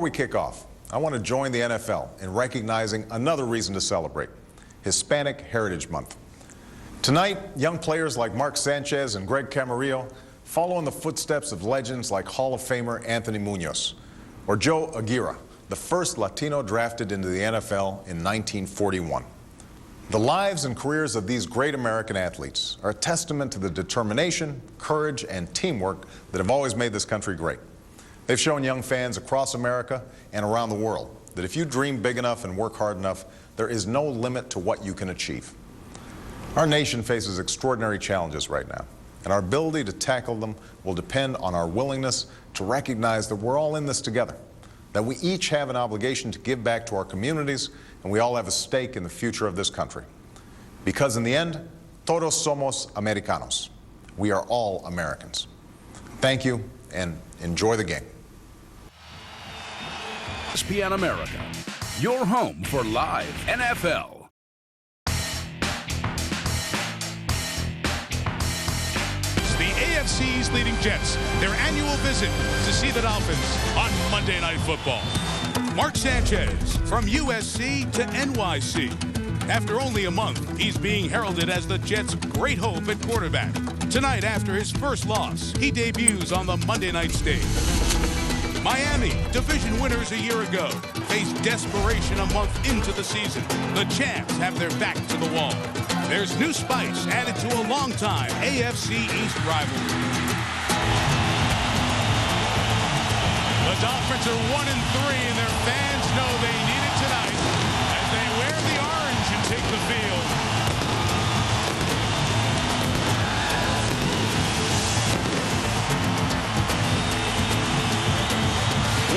we kick off, I want to join the NFL in recognizing another reason to celebrate, Hispanic Heritage Month. Tonight, young players like Mark Sanchez and Greg Camarillo follow in the footsteps of legends like Hall of Famer Anthony Munoz or Joe Aguirre, the first Latino drafted into the NFL in 1941. The lives and careers of these great American athletes are a testament to the determination, courage, and teamwork that have always made this country great. They've shown young fans across America and around the world that if you dream big enough and work hard enough, there is no limit to what you can achieve. Our nation faces extraordinary challenges right now, and our ability to tackle them will depend on our willingness to recognize that we're all in this together, that we each have an obligation to give back to our communities, and we all have a stake in the future of this country. Because in the end, todos somos americanos. We are all Americans. Thank you, and enjoy the game. ESPN America, your home for live NFL. AFC's leading Jets, their annual visit to see the Dolphins on Monday Night Football. Mark Sanchez from USC to NYC. After only a month, he's being heralded as the Jets' great hope at quarterback. Tonight, after his first loss, he debuts on the Monday night stage. Miami, division winners a year ago, face desperation a month into the season. The champs have their back to the wall. There's new spice added to a long-time AFC East rivalry. The Dolphins are 1-3, and their fans know they need it tonight as they wear the orange and take the field.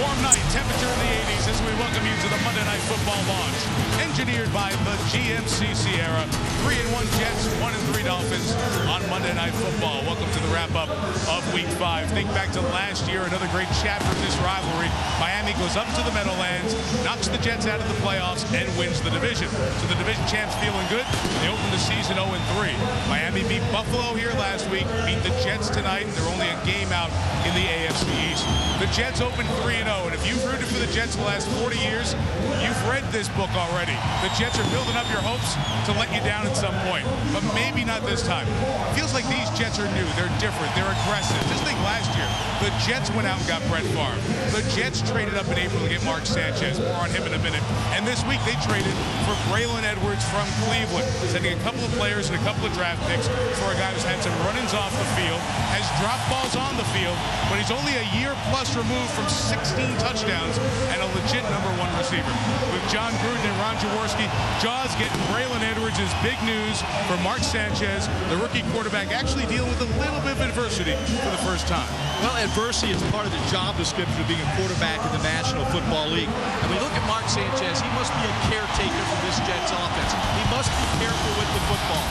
Warm night, temperature in the 80s as we welcome you to the Monday Night Football launch. Engineered by the GMC Sierra. 3-1 Jets, 1-3 Dolphins on Monday Night Football. Welcome to the wrap-up of Week 5. Think back to last year, another great chapter of this rivalry. Miami goes up to the Meadowlands, knocks the Jets out of the playoffs, and wins the division. So the division champs feeling good. They open the season 0-3. Miami beat Buffalo here last week, beat the Jets tonight. They're only a game out in the AFC East. The Jets open 3-0, and if you've rooted for the Jets the last 40 years, you've read this book already. The Jets are building up your hopes to let you down at some point, but maybe not this time. Feels like these Jets are new. They're different. They're aggressive. Just think last year, the Jets went out and got Brett Favre. The Jets traded up in April to get Mark Sanchez. More on him in a minute. And this week, they traded for Braylon Edwards from Cleveland, sending a couple of players and a couple of draft picks for a guy who's had some run-ins off the field, has dropped balls on the field, but he's only a year plus removed from 16 touchdowns and a legit #1 receiver. With John Gruden and Ron Jaworski, Jaws getting Braylon Edwards is big news for Mark Sanchez, the rookie quarterback, actually dealing with a little bit of adversity for the first time. Well, adversity is part of the job description of being a quarterback in the National Football League. And we look at Mark Sanchez, he must be a caretaker for this Jets offense. He must be careful with the football.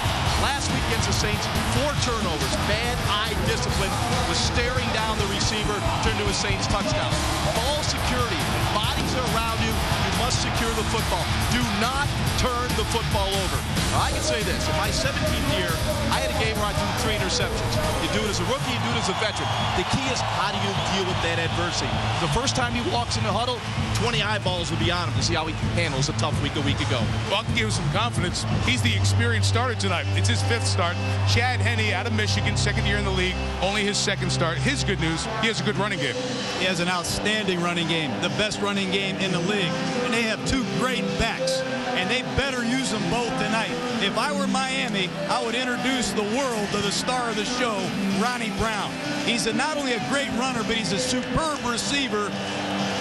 Last week against the Saints, 4 turnovers. Bad eye discipline was staring down the receiver, turned to a Saints touchdown. Ball security. When bodies are around you, you must secure the football. Do not turn the football over. Now, I can say this. In my 17th year, I had a game where I threw 3 interceptions. You do it as a rookie, you do it as a veteran. The key is how do you deal with that adversity? The first time he walks in the huddle, 20 eyeballs will be on him to see how he handles a tough week a week ago. Well, I can give him some confidence. He's the experienced starter tonight. It's his 5th start. Chad Henne out of Michigan, 2nd year in the league, only his 2nd start. His good news, he has a good running game. He has an outstanding running game, the best running game in the league. And they have 2 great backs, and they better use them both tonight. If I were Miami, I would introduce the world to the star of the show, Ronnie Brown. He's not only a great runner, but he's a superb receiver.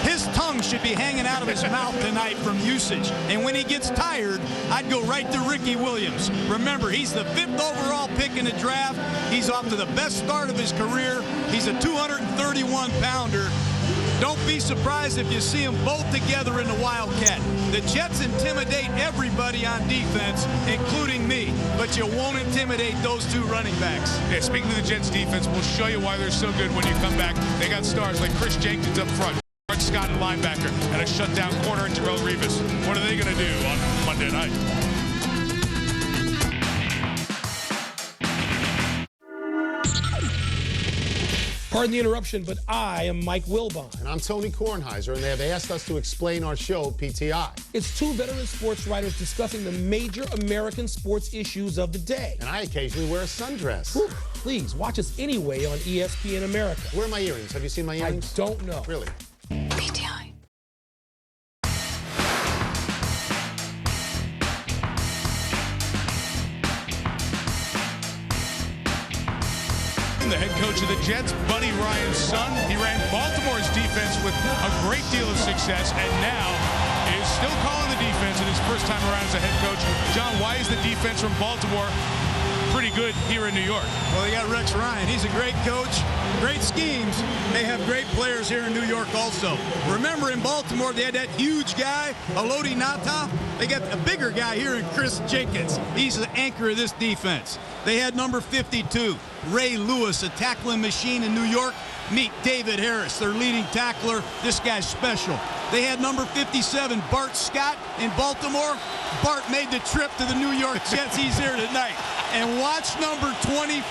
His tongue should be hanging out of his mouth tonight from usage. And when he gets tired, I'd go right to Ricky Williams. Remember, he's the 5th overall pick in the draft. He's off to the best start of his career. He's a 231-pounder. Don't be surprised if you see them both together in the Wildcat. The Jets intimidate everybody on defense, including me, but you won't intimidate those 2 running backs. Yeah, speaking of the Jets defense, we'll show you why they're so good when you come back. They got stars like Chris Jenkins up front, Mark Scott at linebacker, and a shutdown corner in Terrell Revis. What are they going to do on Monday night? Pardon the interruption, but I am Mike Wilbon. And I'm Tony Kornheiser, and they have asked us to explain our show, PTI. It's two veteran sports writers discussing the major American sports issues of the day. And I occasionally wear a sundress. Whew, please, watch us anyway on ESPN America. Where are my earrings? Have you seen my earrings? I don't know. Really? PTI. The head coach of the Jets, Buddy Ryan's son. He ran Baltimore's defense with a great deal of success, and now is still calling the defense in his first time around as a head coach. John, why is the defense from Baltimore pretty good here in New York? Well, they got Rex Ryan. He's a great coach, great schemes. They have great players here in New York also. Remember in Baltimore, they had that huge guy, Alodi Nata. They got a bigger guy here in Chris Jenkins. He's the anchor of this defense. They had number 52, Ray Lewis, a tackling machine in New York. Meet David Harris, their leading tackler. This guy's special. They had number 57, Bart Scott in Baltimore. Bart made the trip to the New York Jets. He's here tonight. And watch number 24,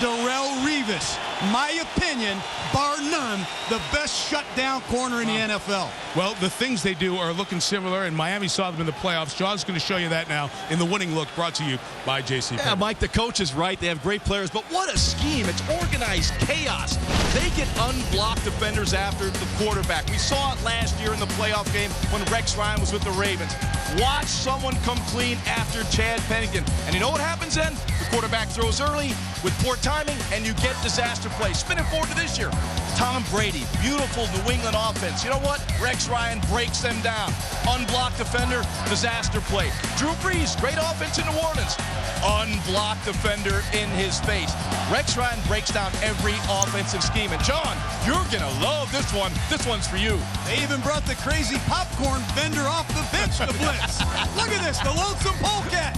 Darrell Revis. My opinion, bar none, the best shutdown corner in the NFL. Well, the things they do are looking similar, and Miami saw them in the playoffs. John's going to show you that now in the winning look, brought to you by J.C. Yeah, Mike, the coach is right. They have great players, but what a scheme. It's organized chaos. They get unblocked defenders after the quarterback. We saw it last year in the playoff game when Rex Ryan was with the Ravens. Watch someone come clean after Chad Pennington. And you know what happens then? The quarterback throws early with poor timing, and you get disaster plays. Spin it forward to this year. Tom Brady, beautiful New England offense. You know what? Rex Ryan breaks them down. Unblocked defender, disaster play. Drew Brees, great offense in New Orleans. Unblocked defender in his face. Rex Ryan breaks down every offensive scheme. And John, you're going to love this one. This one's for you. They even brought the crazy popcorn vendor off the bench to blitz. Look at this, the lonesome polecat.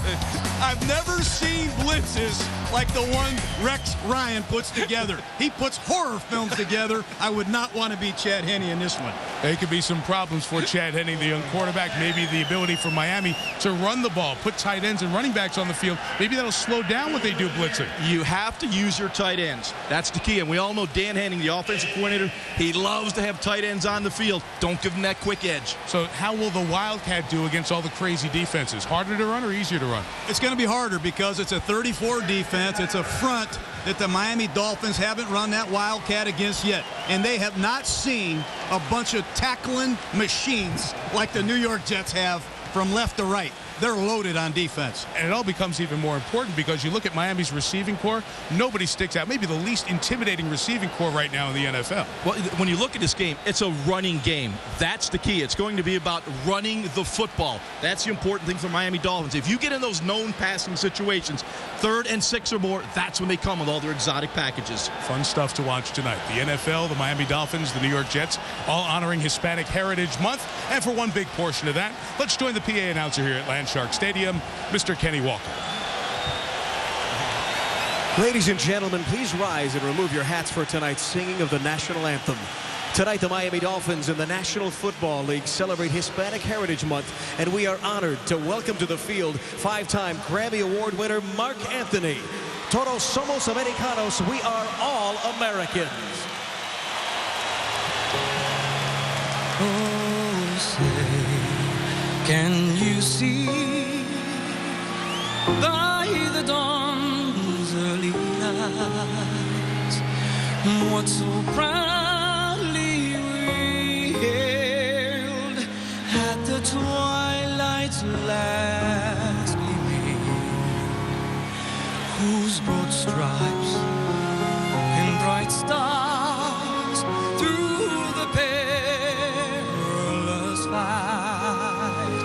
I've never seen blitzes like the one Rex Ryan puts together. He puts horror films together. I would not want to be Chad Henne in this one. There could be some problems for Chad Henne, the young quarterback. Maybe the ability for Miami to run the ball, put tight ends and running backs on the field. Maybe that'll slow down what they do blitzing. You have to use your tight ends. That's the key. And we all know Dan Henning, the offensive coordinator, he loves to have tight ends on the field. Don't give him that quick edge. So how will the Wildcat do against all the crazy defenses? Harder to run or easier to run? It's going to be harder because it's a 34 defense. It's a front that the Miami Dolphins haven't run that Wildcat against yet. And they have not seen a bunch of tackling machines like the New York Jets have from left to right. They're loaded on defense. And it all becomes even more important because you look at Miami's receiving core, nobody sticks out. Maybe the least intimidating receiving core right now in the NFL. Well, when you look at this game, it's a running game. That's the key. It's going to be about running the football. That's the important thing for Miami Dolphins. If you get in those known passing situations, 3rd and 6 or more, that's when they come with all their exotic packages. Fun stuff to watch tonight. The NFL, the Miami Dolphins, the New York Jets, all honoring Hispanic Heritage Month. And for one big portion of that, let's join the PA announcer here at Landshark Stadium, Mr. Kenny Walker. Ladies and gentlemen, please rise and remove your hats for tonight's singing of the national anthem. Tonight, the Miami Dolphins and the National Football League celebrate Hispanic Heritage Month, and we are honored to welcome to the field 5-time Grammy Award winner Mark Anthony. Todos somos Americanos. We are all Americans. Oh, say, can you see by the dawn's early light what so proudly we hailed at the twilight's last gleaming, whose broad stripes and bright stars through the perilous fight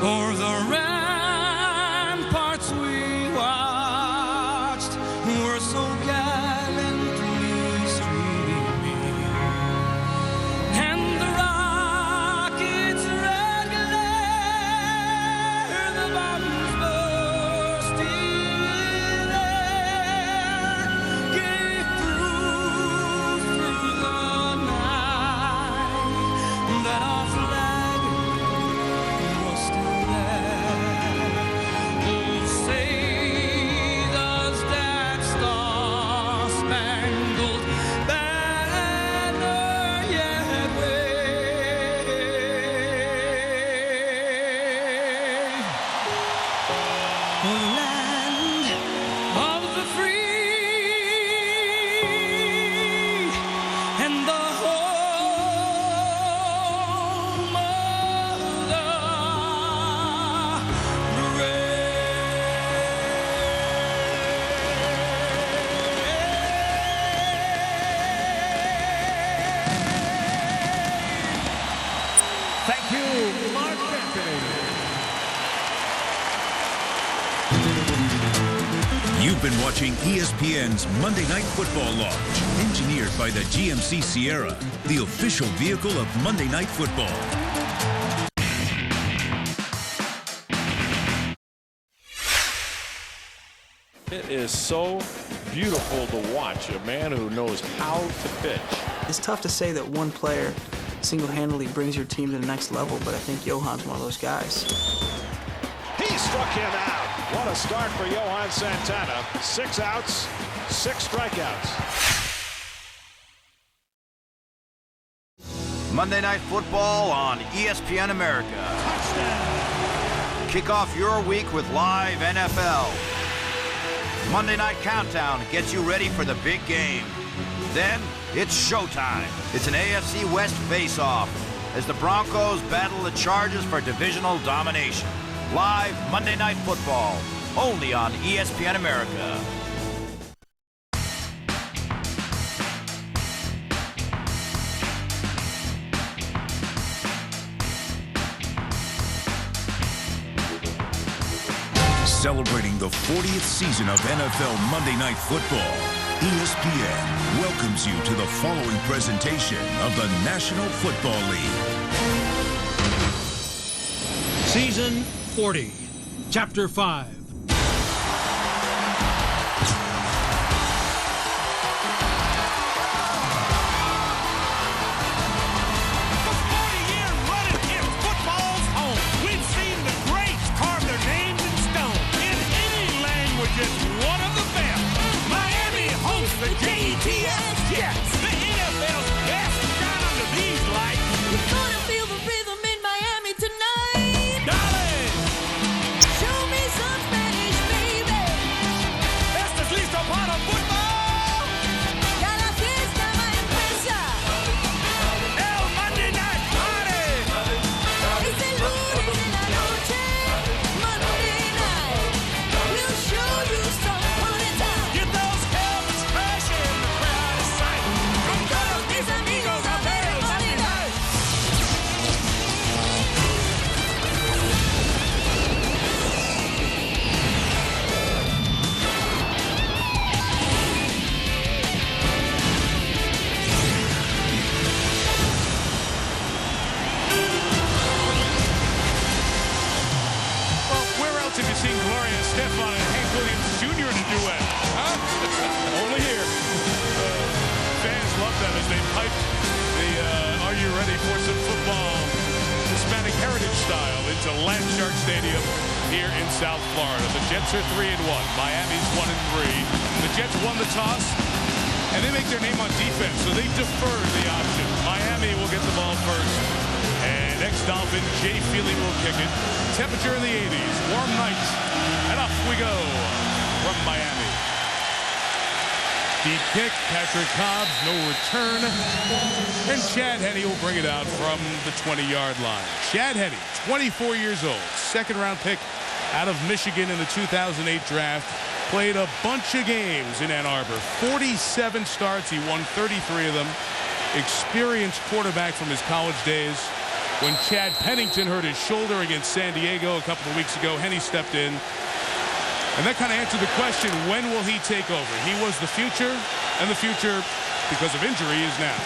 o'er the ramparts we watched were so gallantly streaming, and the rocket's red glare, the bombs bursting in air, gave proof through the night that our flag was still there. Thank you, Mark Anthony. You've been watching ESPN's Monday Night Football Launch, engineered by the GMC Sierra, the official vehicle of Monday Night Football. It is so beautiful to watch a man who knows how to pitch. It's tough to say that one player single-handedly brings your team to the next level, but I think Johan's one of those guys. He struck him out. What a start for Johan Santana. 6 outs, 6 strikeouts. Monday Night Football on ESPN America. Touchdown. Kick off your week with live NFL. Monday Night Countdown gets you ready for the big game. Then it's showtime. It's an AFC West face-off as the Broncos battle the Chargers for divisional domination. Live Monday Night Football, only on ESPN America. Celebrating the 40th season of NFL Monday Night Football, ESPN welcomes you to the following presentation of the National Football League. Season 40, Chapter 5. Jets are 3-1. Miami's 1-3. The Jets won the toss, and they make their name on defense, so they defer the option. Miami will get the ball first, and ex-Dolphin Jay Feely will kick it. Temperature in the 80s, warm night, and off we go from Miami. Deep kick, Patrick Cobbs, no return, and Chad Henne will bring it out from the 20-yard line. Chad Henne, 24 years old, second-round pick out of Michigan in the 2008 draft, played a bunch of games in Ann Arbor. 47 starts, he won 33 of them. Experienced quarterback from his college days. When Chad Pennington hurt his shoulder against San Diego a couple of weeks ago, Henne stepped in. And that kind of answered the question, when will he take over? He was the future, and the future, because of injury, is now.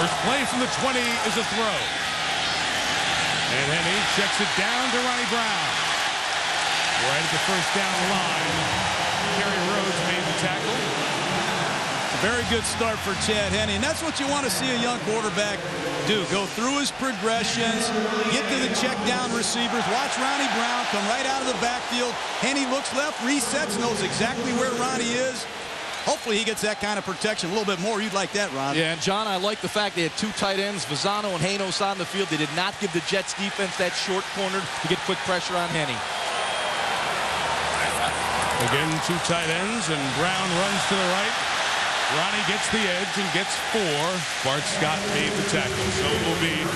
First play from the 20 is a throw. And Henne checks it down to Ronnie Brown. Right at the first down line. Kerry Rhodes made the tackle. Very good start for Chad Henne, and that's what you want to see a young quarterback do. Go through his progressions, get to the check down receivers, watch Ronnie Brown come right out of the backfield. Henne looks left, resets, knows exactly where Ronnie is. Hopefully he gets that kind of protection a little bit more. You'd like that, Ron. Yeah, and John, I like the fact they had 2 tight ends, Vazano and Janos on the field. They did not give the Jets defense that short corner to get quick pressure on Henne. Again, 2 tight ends, and Brown runs to the right. Ronnie gets the edge and gets 4. Bart Scott made the tackle, so it will be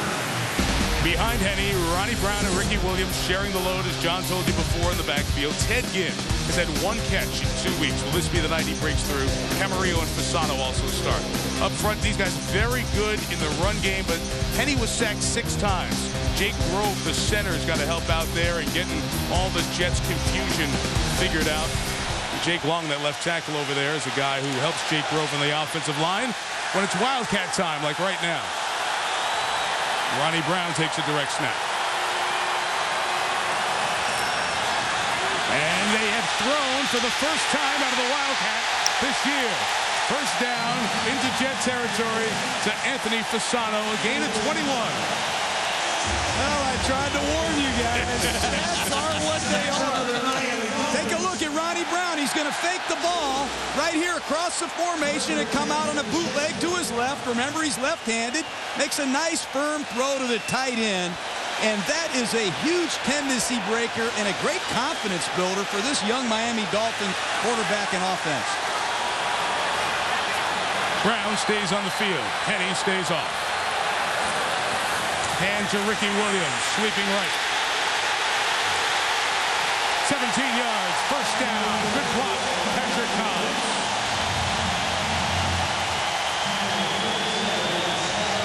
Behind Henny, Ronnie Brown and Ricky Williams sharing the load, as John told you before, in the backfield. Ted Ginn has had 1 catch in 2 weeks. Will this be the night he breaks through? Camarillo and Fasano also start. Up front, these guys very good in the run game, but Henny was sacked 6 times. Jake Grove, the center, has got to help out there and getting all the Jets' confusion figured out. Jake Long, that left tackle over there, is a guy who helps Jake Grove in the offensive line when it's Wildcat time, like right now. Ronnie Brown takes a direct snap. And they have thrown for the first time out of the Wildcat this year. First down into Jet territory to Anthony Fasano, a gain of 21. Well, I tried to warn you guys. That's what they are. Take a look at Ronnie Brown. He's going to fake the ball right here across the formation and come out on a bootleg to his left. Remember, he's left-handed. Makes a nice firm throw to the tight end. And that is a huge tendency breaker and a great confidence builder for this young Miami Dolphins quarterback and offense. Brown stays on the field. Henny stays off. Hand to Ricky Williams, sweeping right. 17 yards, first down, good block, Patrick Collins.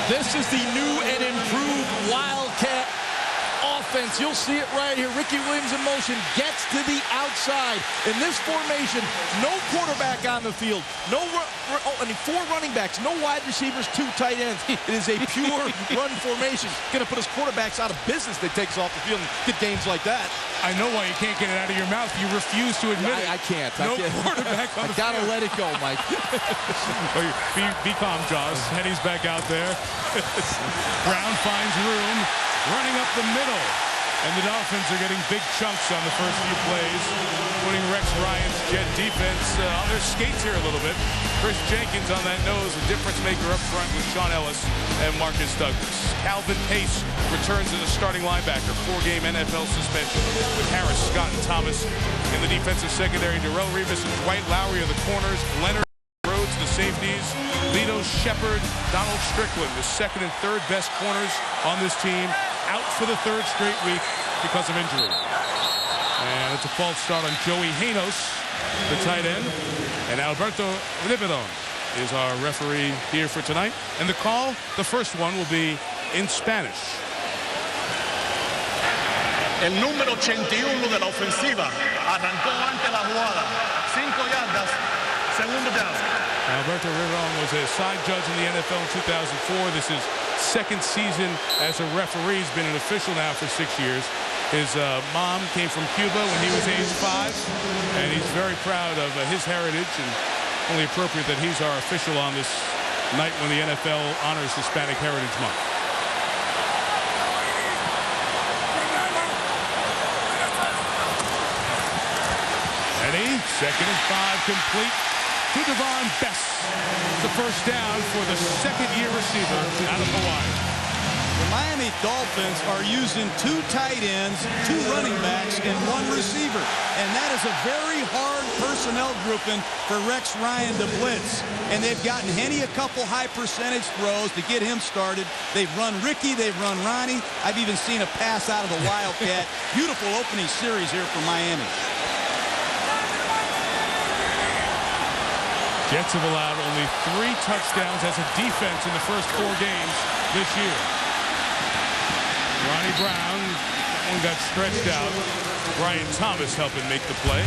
This is the new and improved Wildcat offense. You'll see it right here. Ricky Williams in motion, gets to the outside. In this formation, no quarterback on the field. No, 4 running backs, no wide receivers, 2 tight ends. It is a pure run formation. Going to put his quarterbacks out of business that takes off the field and get games like that. I know why you can't get it out of your mouth. You refuse to admit it. I can't. No quarterback on the field. I gotta let it go, Mike. Be calm, Jaws. Henny's back out there. Brown finds room, running up the middle. And the Dolphins are getting big chunks on the first few plays, putting Rex Ryan's Jet defense on their skates here a little bit. Chris Jenkins on that nose, the difference maker up front with Sean Ellis and Marcus Douglas. Calvin Pace returns as a starting linebacker, 4-game NFL suspension with Harris, Scott, and Thomas in the defensive secondary. Darrell Revis and Dwight Lowry are the corners. Leonard Rhodes, the safeties. Lito Shepard, Donald Strickland, the second and third best corners on this team, out for the 3rd straight week because of injury. And it's a false start on Joey Janos, the tight end. And Alberto Riberon is our referee here for tonight. And the call, the first one, will be in Spanish. El número 81 de la ofensiva arrancó ante la jugada. 5 yardas, segundo down. Alberto Riberon was a side judge in the NFL in 2004. This is 2nd season as a referee. He's been an official now for 6 years. His mom came from Cuba when he was age 5, and he's very proud of his heritage, and only appropriate that he's our official on this night when the NFL honors Hispanic Heritage Month. Henny, 2nd and 5, complete to Devon Bess. The first down for the 2nd-year receiver out of Hawaii. The Miami Dolphins are using 2 tight ends, 2 running backs, and 1 receiver. And that is a very hard personnel grouping for Rex Ryan to blitz. And they've gotten Henny a couple high-percentage throws to get him started. They've run Ricky, they've run Ronnie. I've even seen a pass out of the Wildcat. Beautiful opening series here for Miami. Jets have allowed only 3 touchdowns as a defense in the first 4 games this year. Ronnie Brown, one got stretched out. Brian Thomas helping make the play.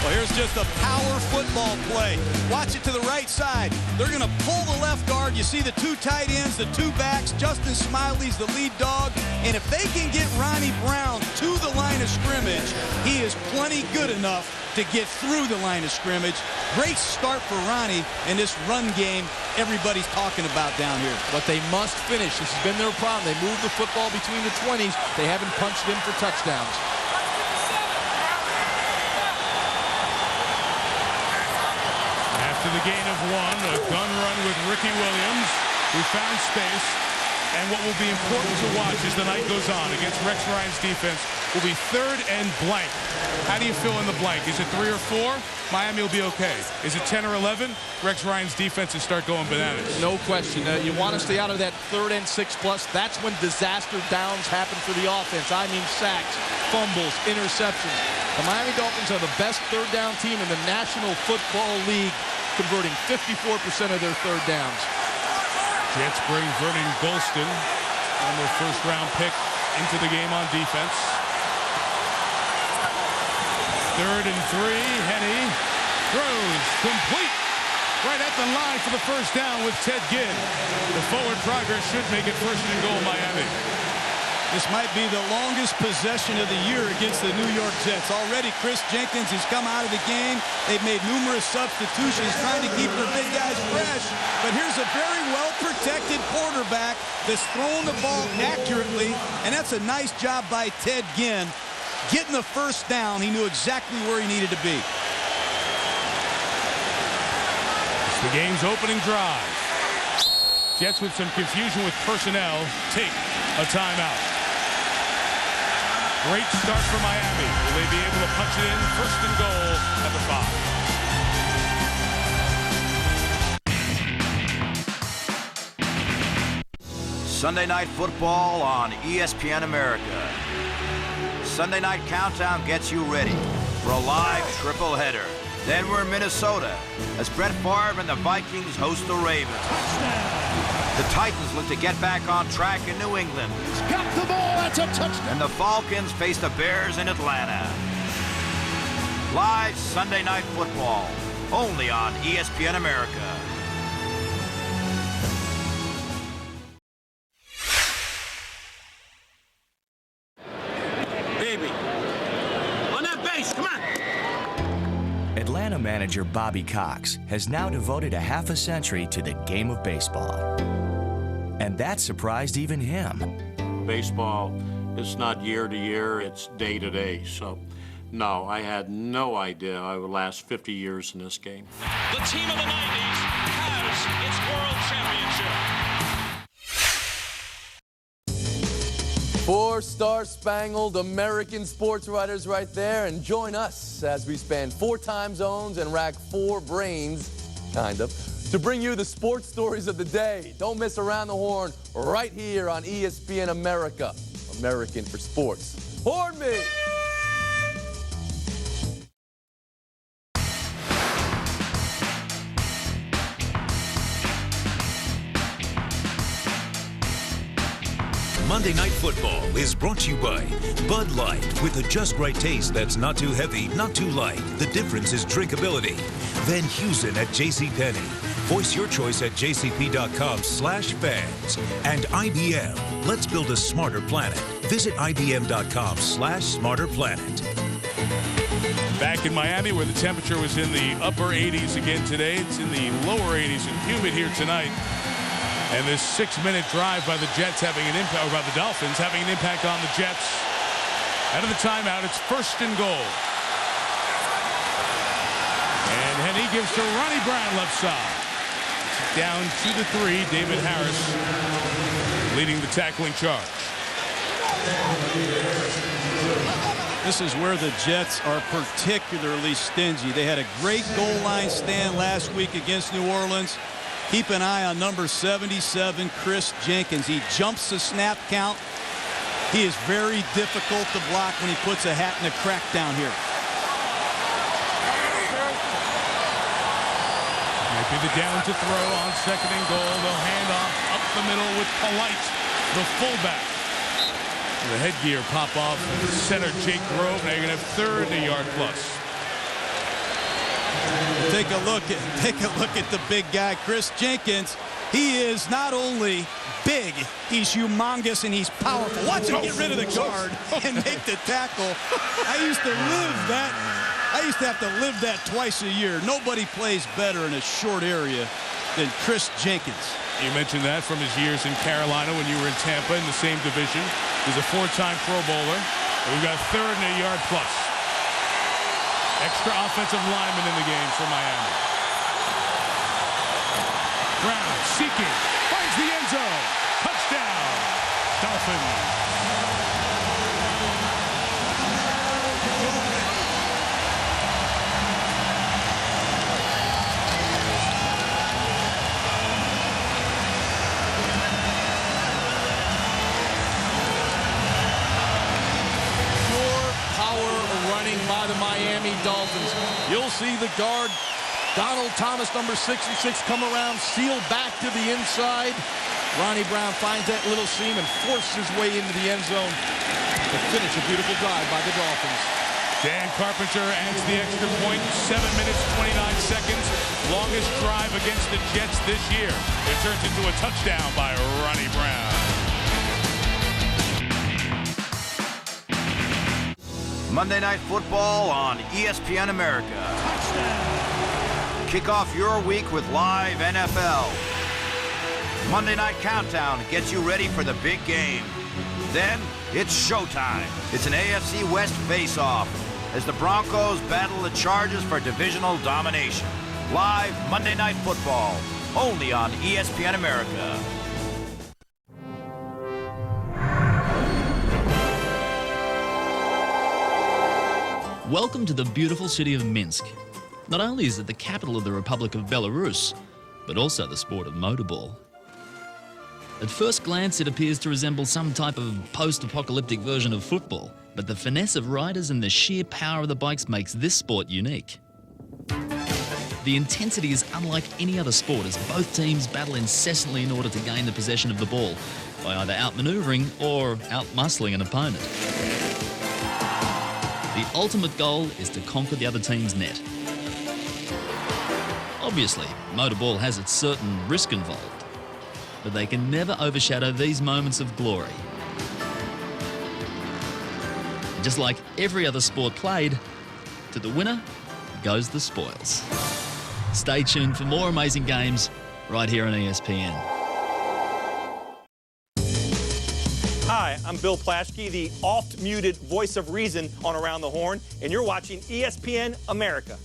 Well, here's just a power football play. Watch it to the right side. They're going to pull the left guard. You see the 2 tight ends, the 2 backs. Justin Smiley's the lead dog. And if they can get Ronnie Brown to the line of scrimmage, he is plenty good enough to get through the line of scrimmage. Great start for Ronnie in this run game everybody's talking about down here. But they must finish. This has been their problem. They move the football between the 20s. They haven't punched in for touchdowns. After the gain of 1, a gun run with Ricky Williams, who found space. And what will be important to watch as the night goes on against Rex Ryan's defense will be 3rd and blank. How do you fill in the blank? Is it 3 or 4? Miami will be okay. Is it 10 or 11? Rex Ryan's defenses start going bananas. No question. You want to stay out of that 3rd and 6+. That's when disaster downs happen for the offense. I mean sacks, fumbles, interceptions. The Miami Dolphins are the best 3rd down team in the National Football League, converting 54% of their 3rd downs. Jets bring Vernon Golston, former first-round pick, into the game on defense. 3rd and 3. Henne throws complete right at the line for the first down with Ted Ginn. The forward progress should make it 1st and goal Miami. This might be the longest possession of the year against the New York Jets. Already Chris Jenkins has come out of the game. They've made numerous substitutions trying to keep their big guys fresh. But here's a very well-protected quarterback that's throwing the ball accurately, and that's a nice job by Ted Ginn. Getting the first down, he knew exactly where he needed to be. It's the game's opening drive. Jets with some confusion with personnel take a timeout. Great start for Miami. Will they be able to punch it in? 1st and goal at the 5. Sunday Night Football on ESPN America. Sunday Night Countdown gets you ready for a live triple header. Then we're in Minnesota as Brett Favre and the Vikings host the Ravens. The Titans look to get back on track in New England. He's got the ball. That's a touchdown. And the Falcons face the Bears in Atlanta. Live Sunday Night Football, only on ESPN America. Baby, on that base, come on. Atlanta manager Bobby Cox has now devoted a half a century to the game of baseball. And that surprised even him. Baseball, it's not year to year, it's day to day. So, no, I had no idea I would last 50 years in this game. The team of the 90s has its world championship. 4-star spangled American sports writers right there, and join us as we span 4 time zones and rack 4 brains, kind of, to bring you the sports stories of the day. Don't miss Around the Horn right here on ESPN America. American for sports. Horn me! Monday Night Football is brought to you by Bud Light, with a just right taste that's not too heavy, not too light. The difference is drinkability. Van Heusen at JCPenney. Voice your choice at jcp.com/fans. And IBM. Let's build a smarter planet. Visit IBM.com/smarterplanet. Back in Miami, where the temperature was in the upper 80s again today. It's in the lower 80s and humid here tonight. And this 6-minute drive by the Jets having an impact, or by the Dolphins having an impact on the Jets. Out of the timeout, it's 1st and goal. And Henne gives to Ronnie Brown left side. Down to the 3, David Harris leading the tackling charge. This is where the Jets are particularly stingy. They had a great goal line stand last week against New Orleans. Keep an eye on number 77, Chris Jenkins. He jumps the snap count. He is very difficult to block when he puts a hat in the crack down here. Might be the down to throw on 2nd and goal. They'll hand off up the middle with Polite, the fullback. The headgear pop off center Jake Grove. Now you're going to have 3rd and a yard plus. Take a look at the big guy, Chris Jenkins. He is not only big, he's humongous and he's powerful. Watch him get rid of the guard and make the tackle. I used to have to live that twice a year. Nobody plays better in a short area than Chris Jenkins. You mentioned that from his years in Carolina when you were in Tampa in the same division. He's a 4-time Pro Bowler. And we've got 3rd and a yard plus. Extra offensive lineman in the game for Miami. Brown seeking, finds the end zone. Touchdown, Dolphins. By the Miami Dolphins. You'll see the guard, Donald Thomas, number 66, come around, seal back to the inside. Ronnie Brown finds that little seam and forces his way into the end zone to finish a beautiful drive by the Dolphins. Dan Carpenter adds the extra point, 7 minutes, 29 seconds. Longest drive against the Jets this year. It turns into a touchdown by Ronnie Brown. Monday Night Football on ESPN America. Kick off your week with live NFL. Monday Night Countdown gets you ready for the big game. Then it's showtime. It's an AFC West face-off as the Broncos battle the Chargers for divisional domination. Live Monday Night Football, only on ESPN America. Welcome to the beautiful city of Minsk. Not only is it the capital of the Republic of Belarus, but also the sport of motorball. At first glance, it appears to resemble some type of post-apocalyptic version of football, but the finesse of riders and the sheer power of the bikes makes this sport unique. The intensity is unlike any other sport as both teams battle incessantly in order to gain the possession of the ball by either outmaneuvering or outmuscling an opponent. The ultimate goal is to conquer the other team's net. Obviously, motorball has its certain risk involved, but they can never overshadow these moments of glory. Just like every other sport played, to the winner goes the spoils. Stay tuned for more amazing games right here on ESPN. Hi, I'm Bill Plaschke, the oft-muted voice of reason on Around the Horn, and you're watching ESPN America.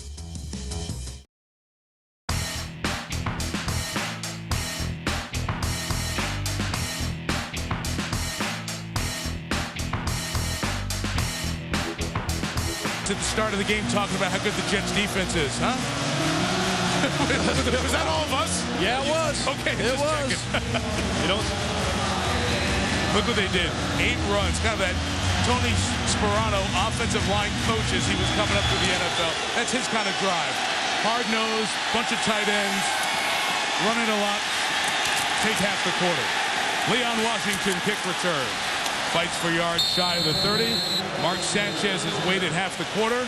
At the start of the game talking about how good the Jets defense is, huh? Was that all of us? Yeah, it was. Okay, it was. You know, look what they did. 8 runs, kind of that Tony Sperano offensive line coach as he was coming up through the NFL. That's his kind of drive. Hard-nosed, bunch of tight ends, running a lot. Take half the quarter. Leon Washington kick return. Fights for yards shy of the 30. Mark Sanchez has waited half the quarter.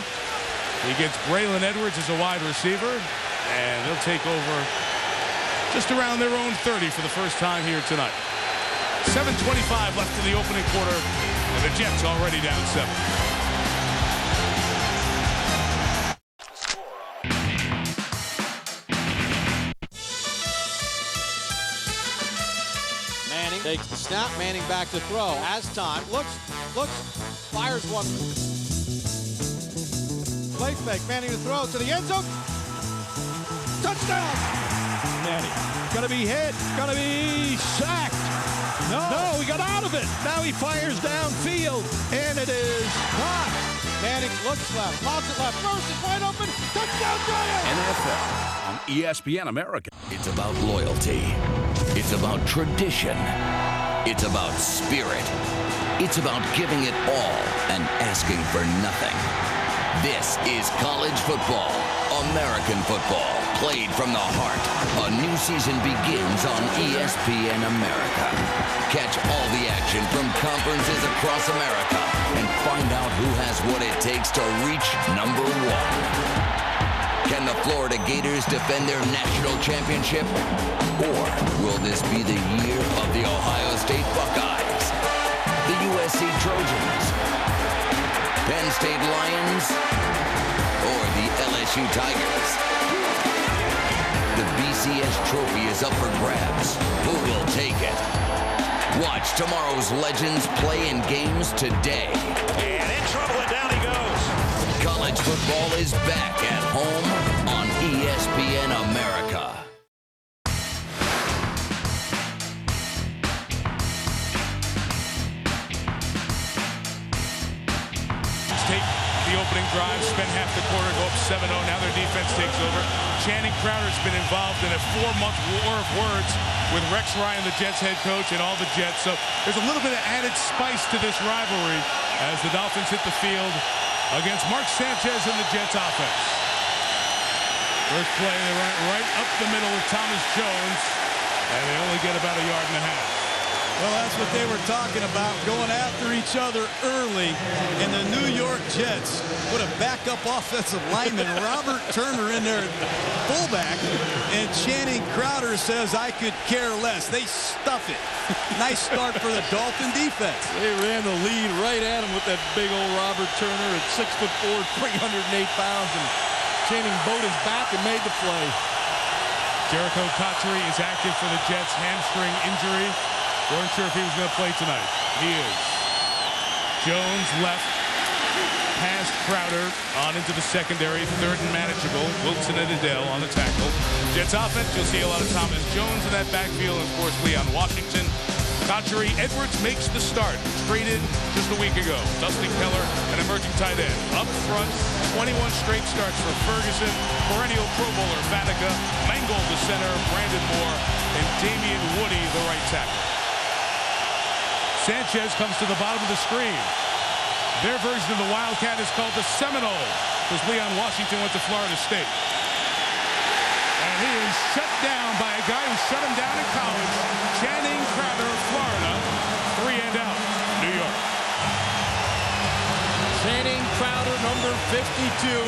He gets Braylon Edwards as a wide receiver, and they'll take over just around their own 30 for the first time here tonight. 7:25 left in the opening quarter, and the Jets already down 7. Manning takes the snap. Manning back to throw. Has time. Looks, fires one. Play fake. Manning to throw to the end zone. Touchdown! Manning gonna be hit. Gonna be sacked. No, he got out of it. Now he fires downfield, and it is not. Manning looks left, lobs it left, throws it wide open, touchdown Giants! NFL on ESPN America. It's about loyalty. It's about tradition. It's about spirit. It's about giving it all and asking for nothing. This is college football, American football, played from the heart. A new season begins on ESPN America. Catch all the action from conferences across America and find out who has what it takes to reach number 1. Can the Florida Gators defend their national championship? Or will this be the year of the Ohio State Buckeyes, the USC Trojans, Penn State Lions, or the LSU Tigers? The BCS trophy is up for grabs. Who will take it? Watch tomorrow's legends play in games today. And in trouble, and down he goes. College football is back at home on ESPN America. down, spend half the quarter, go up 7-0. Now their defense takes over. Channing Crowder's been involved in a 4-month war of words with Rex Ryan, the Jets head coach, and all the Jets. So there's a little bit of added spice to this rivalry as the Dolphins hit the field against Mark Sanchez and the Jets offense. First play, they run it right up the middle of Thomas Jones, and they only get about 1.5 yards. Well, that's what they were talking about, going after each other early. And the New York Jets put a backup offensive lineman, Robert Turner, in there at fullback. And Channing Crowder says, I could care less. They stuff it. Nice start for the Dolphin defense. They ran the lead right at him with that big old Robert Turner at 6'4", 308 pounds. And Channing bowed his back and made the play. Jericho Cotchery is active for the Jets, hamstring injury. Weren't sure if he was going to play tonight. He is. Jones left, past Crowder, on into the secondary, third and manageable. Wilson and Adele on the tackle. Jets offense, you'll see a lot of Thomas Jones in that backfield, and of course, Leon Washington. Cotchery Edwards makes the start, traded just a week ago. Dustin Keller, an emerging tight end. Up front, 21 straight starts for Ferguson, perennial Pro Bowler Fatica, Mangold the center, Brandon Moore, and Damian Woody the right tackle. Sanchez comes to the bottom of the screen. Their version of the Wildcat is called the Seminole, because Leon Washington went to Florida State. And he is shut down by a guy who shut him down in college, Channing Crowder of Florida. 3 and out, New York. Channing Crowder, number 52.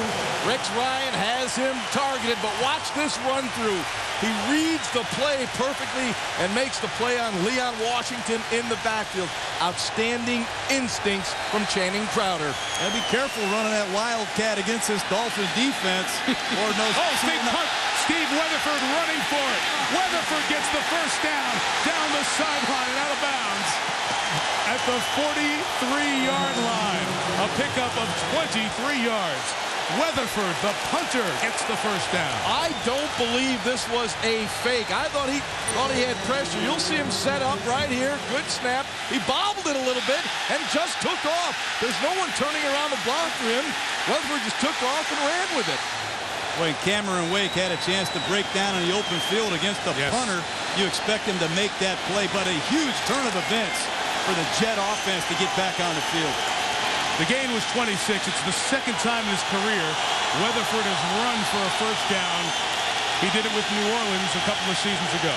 Rex Ryan has him targeted, but watch this run through. He reads the play perfectly and makes the play on Leon Washington in the backfield. Outstanding instincts from Channing Crowder. And be careful running that Wildcat against this Dolphin defense. Lord knows. Oh, big punt. Steve Weatherford running for it. Weatherford gets the first down the sideline and out of bounds at the 43-yard line. A pickup of 23 yards. Weatherford, the punter, gets the first down. I don't believe this was a fake. I thought he had pressure. You'll see him set up right here. Good snap. He bobbled it a little bit and just took off. There's no one turning around the block for him. Weatherford just took off and ran with it. When Cameron Wake had a chance to break down in the open field against the punter, you expect him to make that play. But a huge turn of events for the Jet offense to get back on the field. The gain was 26. It's the second time in his career Weatherford has run for a first down. He did it with New Orleans a couple of seasons ago.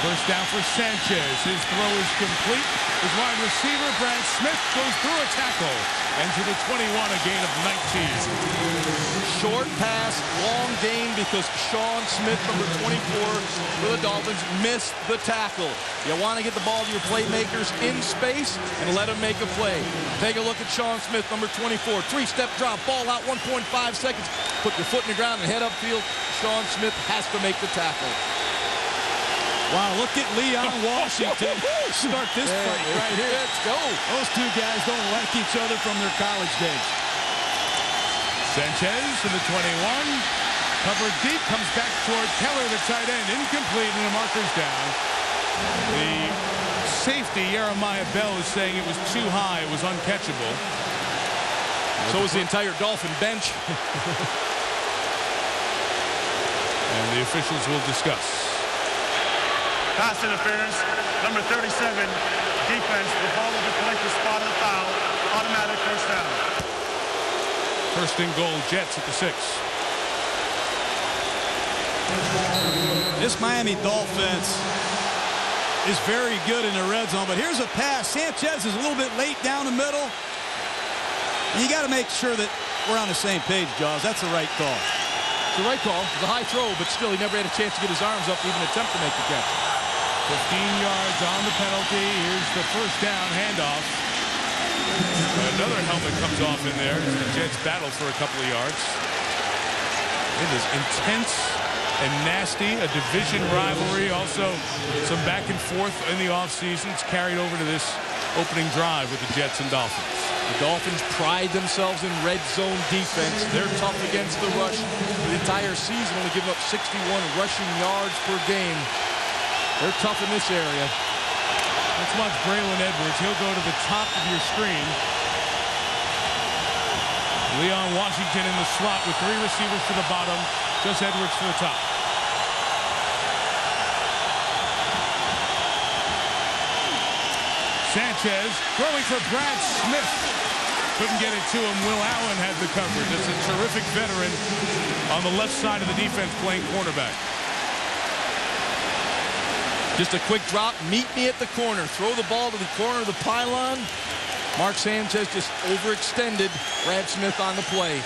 First down for Sanchez. His throw is complete. His wide receiver, Brad Smith, goes through a tackle. And to the 21, a gain of 19. Short pass, long gain because Sean Smith, number 24 for the Dolphins, missed the tackle. You want to get the ball to your playmakers in space and let them make a play. Take a look at Sean Smith, number 24. 3-step drop, ball out, 1.5 seconds. Put your foot in the ground and head upfield. Sean Smith has to make the tackle. Wow, look at Leon Washington start this fight right here. Let's go. Those two guys don't like each other from their college days. Sanchez to the 21. Covered deep, comes back toward Keller, the tight end. Incomplete, and the marker's down. The safety, Jeremiah Bell, is saying it was too high. It was uncatchable. So was the entire Dolphin bench. And the officials will discuss. Pass interference, number 37, defense. The ball will be collected, spot of the foul. Automatic first down. First and goal, Jets at the 6. This Miami Dolphins is very good in the red zone, but here's a pass. Sanchez is a little bit late down the middle. You got to make sure that we're on the same page, Jaws. That's the right call. It's the right call. It's a high throw, but still he never had a chance to get his arms up to even attempt to make the catch. 15 yards on the penalty. Here's the first down handoff. Another helmet comes off in there. The Jets battle for a couple of yards. It is intense and nasty. A division rivalry. Also some back and forth in the offseason. It's carried over to this opening drive with the Jets and Dolphins. The Dolphins pride themselves in red zone defense. They're tough against the rush. The entire season only giving up 61 rushing yards per game. They're tough in this area. Let's watch Braylon Edwards. He'll go to the top of your screen. Leon Washington in the slot with 3 receivers to the bottom, just Edwards to the top. Sanchez throwing for Brad Smith. Couldn't get it to him. Will Allen had the coverage. It's a terrific veteran on the left side of the defense playing cornerback. Just a quick drop. Meet me at the corner. Throw the ball to the corner of the pylon. Mark Sanchez just overextended Brad Smith on the play.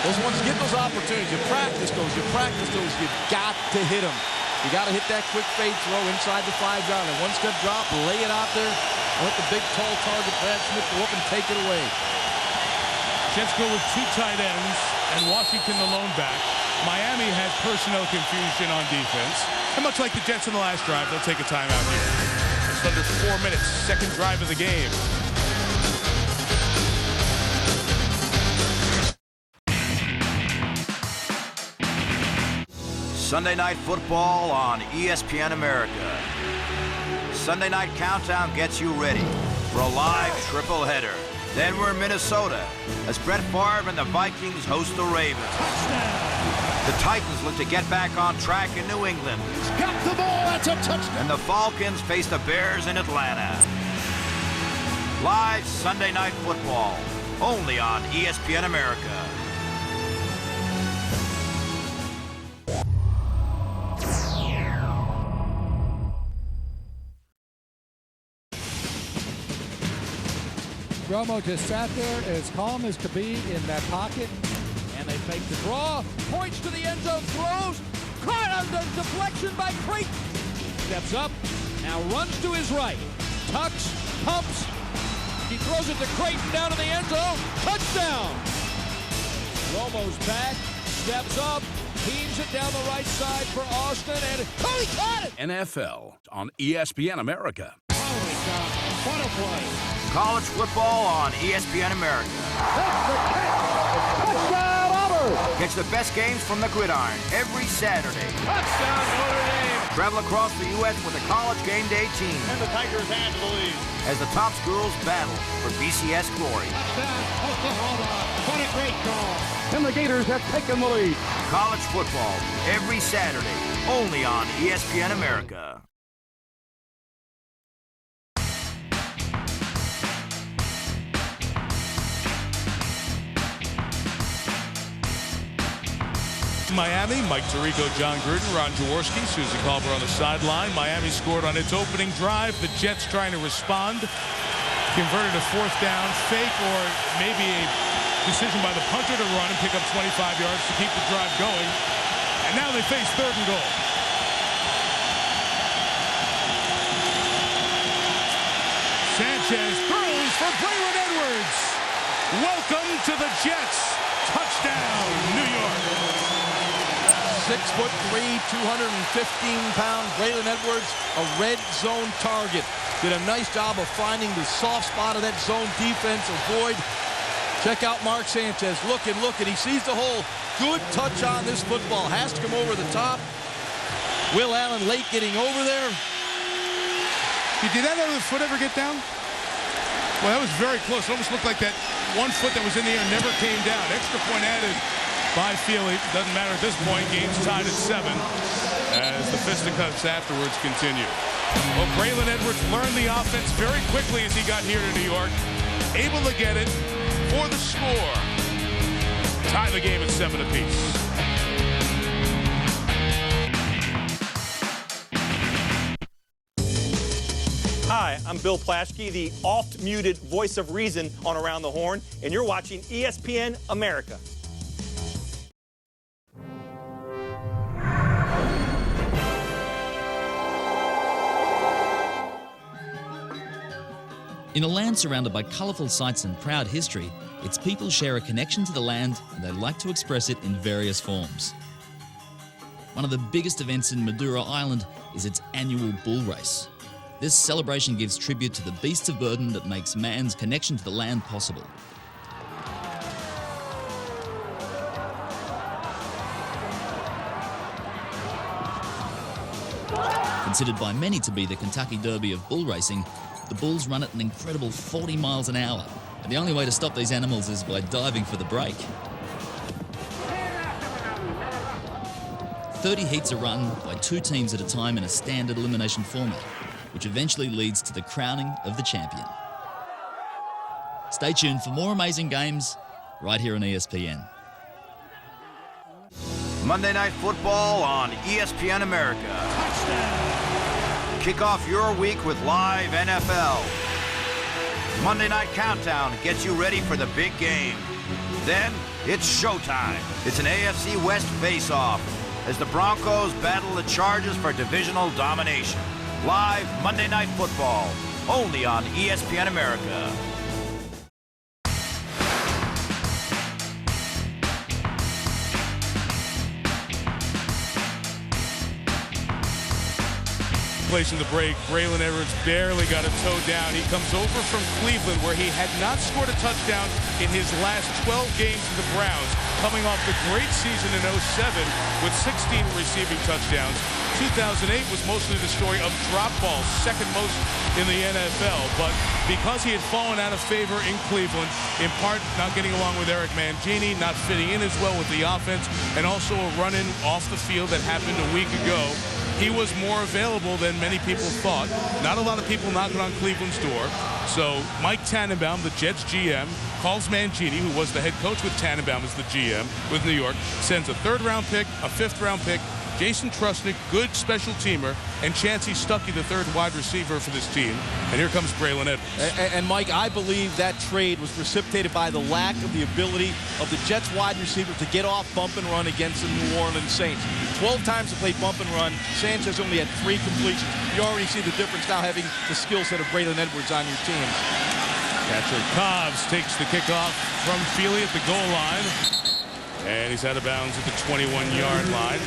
Those ones, get those opportunities. You practice those. You've got to hit them. You got to hit that quick fade throw inside the 5-yard line. One-step drop, lay it out there. Let the big, tall target, Brad Smith, go up and take it away. Jets go with 2 tight ends and Washington the lone back. Miami had personnel confusion on defense. And much like the Jets in the last drive, they'll take a timeout here. Just under 4 minutes, second drive of the game. Sunday Night Football on ESPN America. Sunday Night Countdown gets you ready for a live triple header. Then we're in Minnesota as Brett Favre and the Vikings host the Ravens. The Titans look to get back on track in New England. He's got the ball, that's a touchdown. And the Falcons face the Bears in Atlanta. Live Sunday Night Football, only on ESPN America. Romo just sat there as calm as could be in that pocket. And they fake the draw. Points to the end zone. Throws. Caught under deflection by Creighton. Steps up. Now runs to his right. Tucks. Pumps. He throws it to Creighton down to the end zone. Touchdown. Romo's back. Steps up. Teams it down the right side for Austin. And he caught it. NFL on ESPN America. Holy cow. What a play. College football on ESPN America. Touchdown, Auburn! Catch the best games from the gridiron every Saturday. Touchdown, Notre Dame! Travel across the U.S. with a College Game Day team. And the Tigers handle the lead. As the top schools battle for BCS glory. Touchdown, Oklahoma! What a great goal! And the Gators have taken the lead. College football every Saturday, only on ESPN America. Miami, Mike Tirico, John Gruden, Ron Jaworski, Susie Colbert on the sideline. Miami scored on its opening drive. The Jets trying to respond. Converted a 4th down fake or maybe a decision by the punter to run and pick up 25 yards to keep the drive going. And now they face 3rd and goal. Sanchez throws for Braylon Edwards. Welcome to the Jets. Touchdown, New York. 6'3", 215-pound Braylon Edwards, a red zone target. Did a nice job of finding the soft spot of that zone defense. Avoid. Check out Mark Sanchez. Looking. He sees the hole. Good touch on this football. Has to come over the top. Will Allen late getting over there. Did that other foot ever get down? Well, that was very close. It almost looked like that one foot that was in the air never came down. Extra point added by Feely. Doesn't matter at this point. Game's tied at 7 as the fisticuffs afterwards continue. Well, Braylon Edwards learned the offense very quickly as he got here to New York. Able to get it for the score. Tie the game at 7 apiece. Hi, I'm Bill Plaschke, the oft-muted voice of reason on Around the Horn, and you're watching ESPN America. In a land surrounded by colourful sights and proud history, its people share a connection to the land and they like to express it in various forms. One of the biggest events in Madeira Island is its annual bull race. This celebration gives tribute to the beasts of burden that makes man's connection to the land possible. Considered by many to be the Kentucky Derby of bull racing, the bulls run at an incredible 40 miles an hour, And the only way to stop these animals is by diving for the break. 30 heats are run by 2 teams at a time in a standard elimination format, which eventually leads to the crowning of the champion. Stay tuned for more amazing games right here on ESPN. Monday Night Football on ESPN America. Kick off your week with live NFL. Monday Night Countdown gets you ready for the big game. Then it's showtime. It's an AFC West face-off as the Broncos battle the Chargers for divisional domination. Live Monday Night Football, only on ESPN America. Place in the break, Braylon Edwards barely got a toe down. He comes over from Cleveland, where he had not scored a touchdown in his last 12 games with the Browns, coming off the great season in 07 with 16 receiving touchdowns. 2008 was mostly the story of drop balls, second most in the NFL. But because he had fallen out of favor in Cleveland, in part not getting along with Eric Mangini, not fitting in as well with the offense, and also a run-in off the field that happened a week ago, he was more available than many people thought. Not a lot of people knocking on Cleveland's door. So Mike Tannenbaum, the Jets GM, calls Mangini, who was the head coach with Tannenbaum as the GM with New York, sends a 3rd-round pick, a 5th-round pick, Jason Trusnick, good special teamer, and Chancey Stuckey, the 3rd wide receiver for this team. And here comes Braylon Edwards. And Mike, I believe that trade was precipitated by the lack of the ability of the Jets wide receivers to get off bump and run against the New Orleans Saints. 12 times to play bump and run. Sanchez only had 3 completions. You already see the difference now having the skill set of Braylon Edwards on your team. Catcher Cobbs takes the kickoff from Feely at the goal line. And he's out of bounds at the 21-yard line.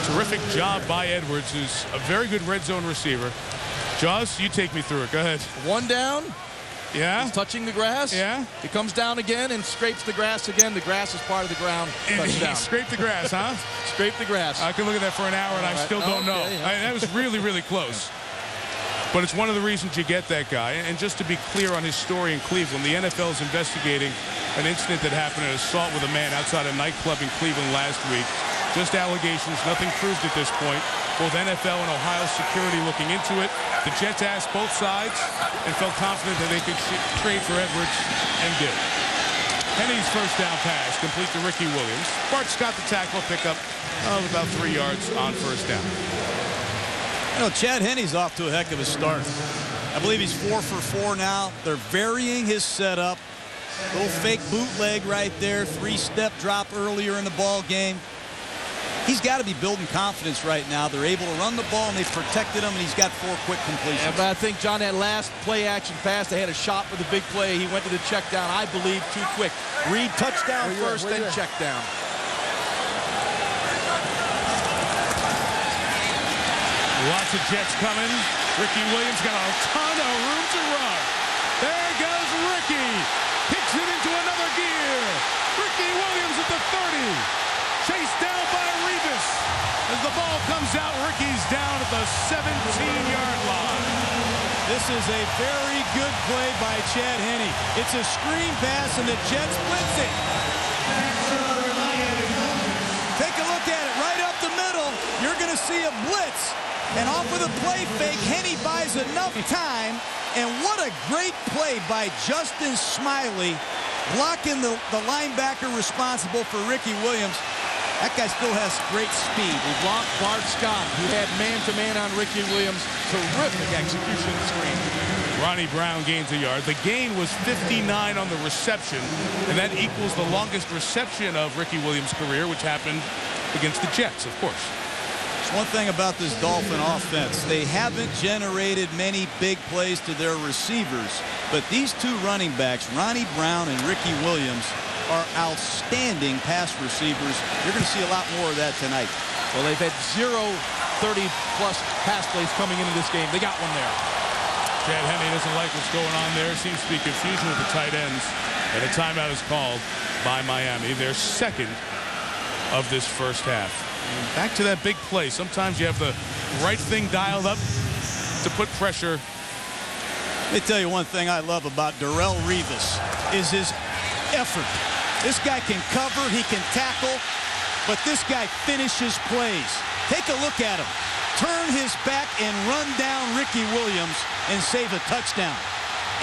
Terrific job by Edwards, who's a very good red zone receiver. Jaws, you take me through it. Go ahead. 1 down. Yeah. He's touching the grass. Yeah. He comes down again and scrapes the grass again. The grass is part of the ground. Touchdown. He scraped the grass, huh? Scraped the grass. I could look at that for an hour and I still don't know. That was really, really close. But it's one of the reasons you get that guy. And just to be clear on his story in Cleveland, the NFL is investigating an incident that happened, an assault with a man outside a nightclub in Cleveland last week. Just allegations, nothing proved at this point. Both NFL and Ohio security looking into it. The Jets asked both sides and felt confident that they could trade for Edwards, and did. Henny's first down pass, complete to Ricky Williams. Bart Scott, the tackle, pickup of about 3 yards on first down. You know, Chad Henne's off to a heck of a start. I believe he's 4 for 4 now. They're varying his setup. Little fake bootleg right there. 3-step drop earlier in the ball game. He's got to be building confidence right now. They're able to run the ball, and they've protected him, and he's got 4 quick completions. Yeah, but I think, John, that last play-action pass, they had a shot for the big play. He went to the check down, I believe, too quick. Reed touchdown first, then check down. Lots of Jets coming. Ricky Williams got a ton of room to run. There goes Ricky. Kicks it into another gear. Ricky Williams at the 30. Chased down by Revis. As the ball comes out, Ricky's down at the 17-yard line. This is a very good play by Chad Henne. It's a screen pass, and the Jets blitz it. Take a look at it. Right up the middle, you're going to see a blitz. And off with a play fake, Henne buys enough time. And what a great play by Justin Smiley, blocking the linebacker responsible for Ricky Williams. That guy still has great speed. He blocked Bart Scott, who had man-to-man on Ricky Williams. Terrific execution of the screen. Ronnie Brown gains a yard. The gain was 59 on the reception, and that equals the longest reception of Ricky Williams' career, which happened against the Jets, of course. One thing about this Dolphin offense, they haven't generated many big plays to their receivers, but these 2 running backs, Ronnie Brown and Ricky Williams, are outstanding pass receivers. You're going to see a lot more of that tonight. Well, they've had 0 30-plus pass plays coming into this game. They got one there. Chad Henne doesn't like what's going on there. Seems to be confusion with the tight ends, and a timeout is called by Miami. Their second of this first half. Back to that big play. Sometimes you have the right thing dialed up to put pressure Let me tell you one thing I love about Darrelle Revis is his effort. This guy can cover, he can tackle, but this guy finishes plays. Take a look at him. Turn his back and run down Ricky Williams and save a touchdown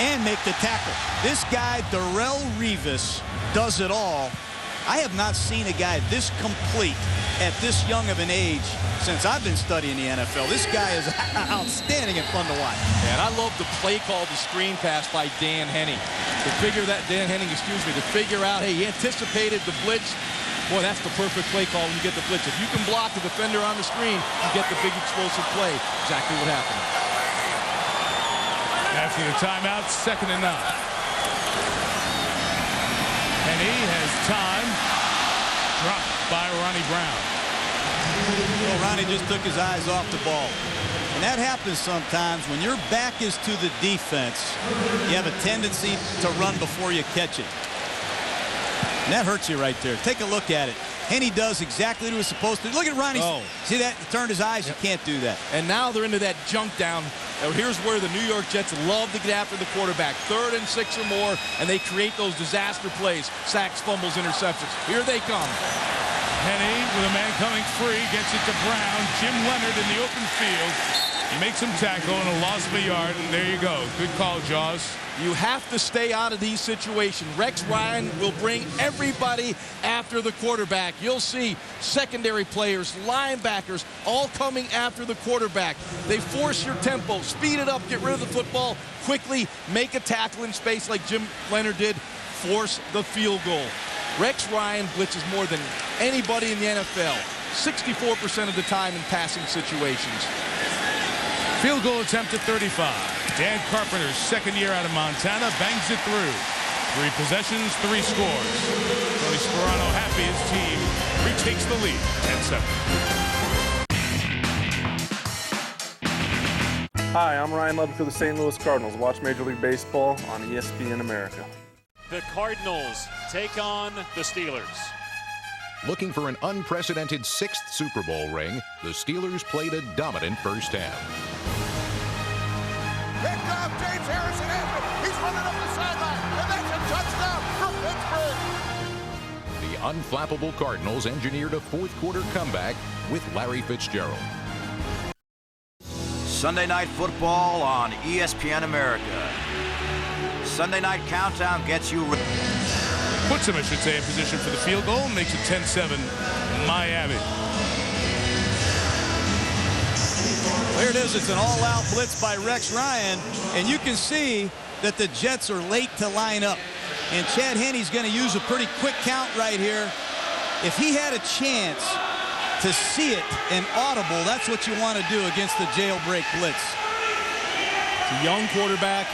and make the tackle. This guy, Darrelle Revis, does it all. I have not seen a guy this complete at this young of an age since I've been studying the NFL. This guy is outstanding and fun to watch. And I love the play call, the screen pass by Dan Henning. To figure out, hey, he anticipated the blitz. Boy, that's the perfect play call when you get the blitz. If you can block the defender on the screen, you get the big explosive play. Exactly what happened. After the timeout, 2nd and 9. Henny has time. Dropped by Ronnie Brown. Well, Ronnie just took his eyes off the ball. And that happens sometimes when your back is to the defense. You have a tendency to run before you catch it. And that hurts you right there. Take a look at it. Henny does exactly what he was supposed to. Look at Ronnie. Oh. See that? He turned his eyes. Yep. You can't do that. And now they're into that junk down. Now here's where the New York Jets love to get after the quarterback. 3rd and 6 or more, and they create those disaster plays. Sacks, fumbles, interceptions. Here they come. Henny with a man coming free. Gets it to Brown. Jim Leonard in the open field. He makes him tackle and a loss of a yard. And there you go. Good call, Jaws. You have to stay out of these situations. Rex Ryan will bring everybody after the quarterback. You'll see secondary players, linebackers, all coming after the quarterback. They force your tempo, speed it up, get rid of the football, quickly make a tackle in space like Jim Leonard did, force the field goal. Rex Ryan blitzes more than anybody in the NFL, 64% of the time in passing situations. Field goal attempt at 35. Dan Carpenter's 2nd year out of Montana bangs it through. 3 possessions, 3 scores. Tony Sperano happy his team retakes the lead, 10-7. Hi, I'm Ryan Levin for the St. Louis Cardinals. Watch Major League Baseball on ESPN America. The Cardinals take on the Steelers. Looking for an unprecedented 6th Super Bowl ring, the Steelers played a dominant first half. Picked off, James Harrison has it. He's running up the sideline, and that's a touchdown for Pittsburgh. The unflappable Cardinals engineered a 4th quarter comeback with Larry Fitzgerald. Sunday Night Football on ESPN America. Sunday Night Countdown gets you ready. Puts him, I should say, in position for the field goal. Makes it 10-7 Miami. There it is. It's an all-out blitz by Rex Ryan. And you can see that the Jets are late to line up. And Chad Henne's going to use a pretty quick count right here. If he had a chance to see it and audible, that's what you want to do against the jailbreak blitz. It's a young quarterback,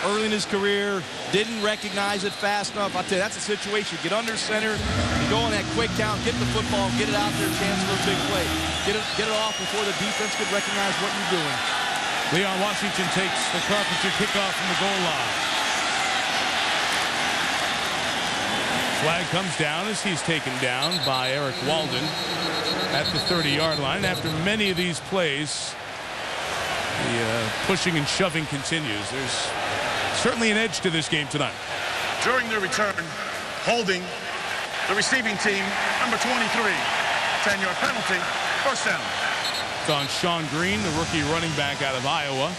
early in his career, didn't recognize it fast enough. I'll tell you, that's a situation. Get under center, you go on that quick count, get the football, get it out there, chance for a big play. Get it off before the defense can recognize what you're doing. Leon Washington takes the Carpenter kickoff from the goal line. Flag comes down as he's taken down by Eric Walden at the 30-yard line. After many of these plays, the pushing and shoving continues. There's certainly an edge to this game tonight. During the return, holding the receiving team, number 23, 10-yard penalty, first down. It's on Sean Green, the rookie running back out of Iowa.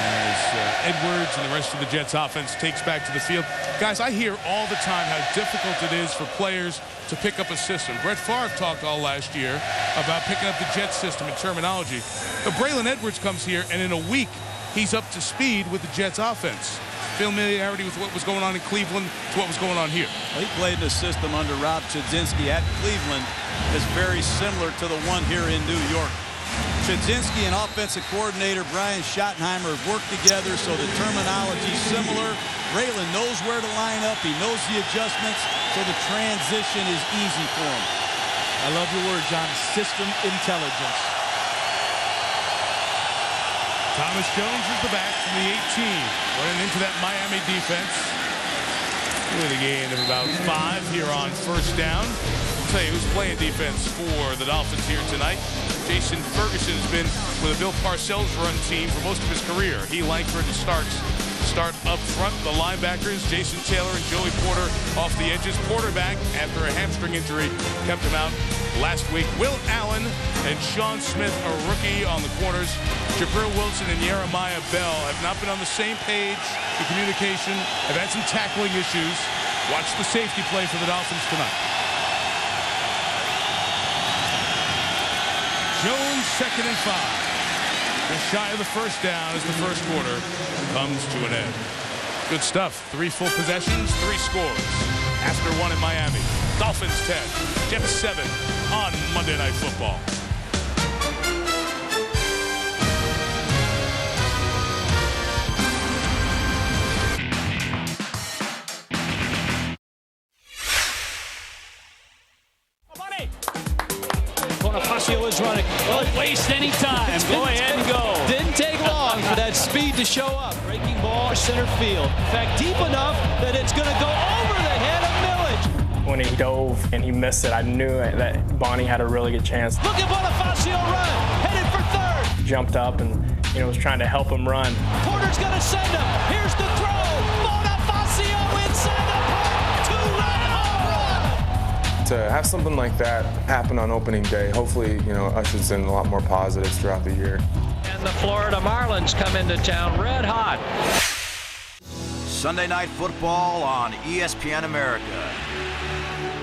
As Edwards and the rest of the Jets offense takes back to the field. Guys, I hear all the time how difficult it is for players to pick up a system. Brett Favre talked all last year about picking up the Jets system and terminology. But Braylon Edwards comes here, and in a week, he's up to speed with the Jets offense. Familiarity with what was going on in Cleveland to what was going on here. Well, he played in a system under Rob Chudzinski at Cleveland that's very similar to the one here in New York. Chudzinski and offensive coordinator Brian Schottenheimer have worked together, so the terminology's similar. Braylon knows where to line up. He knows the adjustments, so the transition is easy for him. I love your word, John. System intelligence. Thomas Jones is the back from the 18, running into that Miami defense. With a gain of about 5 here on first down. tell you who's playing defense for the Dolphins here tonight. Jason Ferguson's been with a Bill Parcells run team for most of his career. He, Langford, and Starks start up front. The linebackers, Jason Taylor and Joey Porter off the edges. Porter back after a hamstring injury kept him out last week. Will Allen and Sean Smith, a rookie, on the corners. Jabril Wilson and Jeremiah Bell have not been on the same page in communication, have had some tackling issues. Watch the safety play for the Dolphins tonight. Jones, 2nd and 5. Just shy of the first down as the first quarter comes to an end. Good stuff. 3 full possessions, 3 scores. After 1 in Miami. Dolphins 10, Jets 7 on Monday Night Football. Bonifacio is running. Don't waste any time. Go ahead and go. Didn't take long for that speed to show up. Breaking ball, center field. In fact, deep enough that it's going to go over the head of Millage. When he dove and he missed it, I knew that Bonnie had a really good chance. Look at Bonifacio run, headed for third. Jumped up and was trying to help him run. Porter's going to send him. Here's the throw. Bonifacio inside the park. 2-run home run. To have something like that happen on opening day, hopefully, ushers in a lot more positives throughout the year. And the Florida Marlins come into town red hot. Sunday Night Football on ESPN America.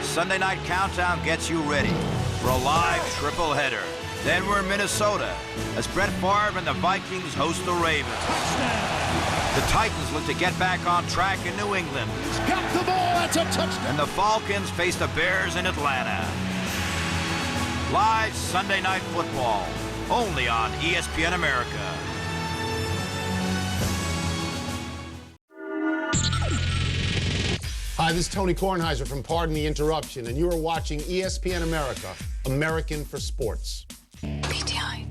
Sunday Night Countdown gets you ready for a live triple header. Then we're in Minnesota as Brett Favre and the Vikings host the Ravens. The Titans look to get back on track in New England. He's got the ball, that's a touchdown. And the Falcons face the Bears in Atlanta. Live Sunday Night Football, only on ESPN America. Hi, this is Tony Kornheiser from Pardon the Interruption, and you are watching ESPN America, American for Sports. PTI.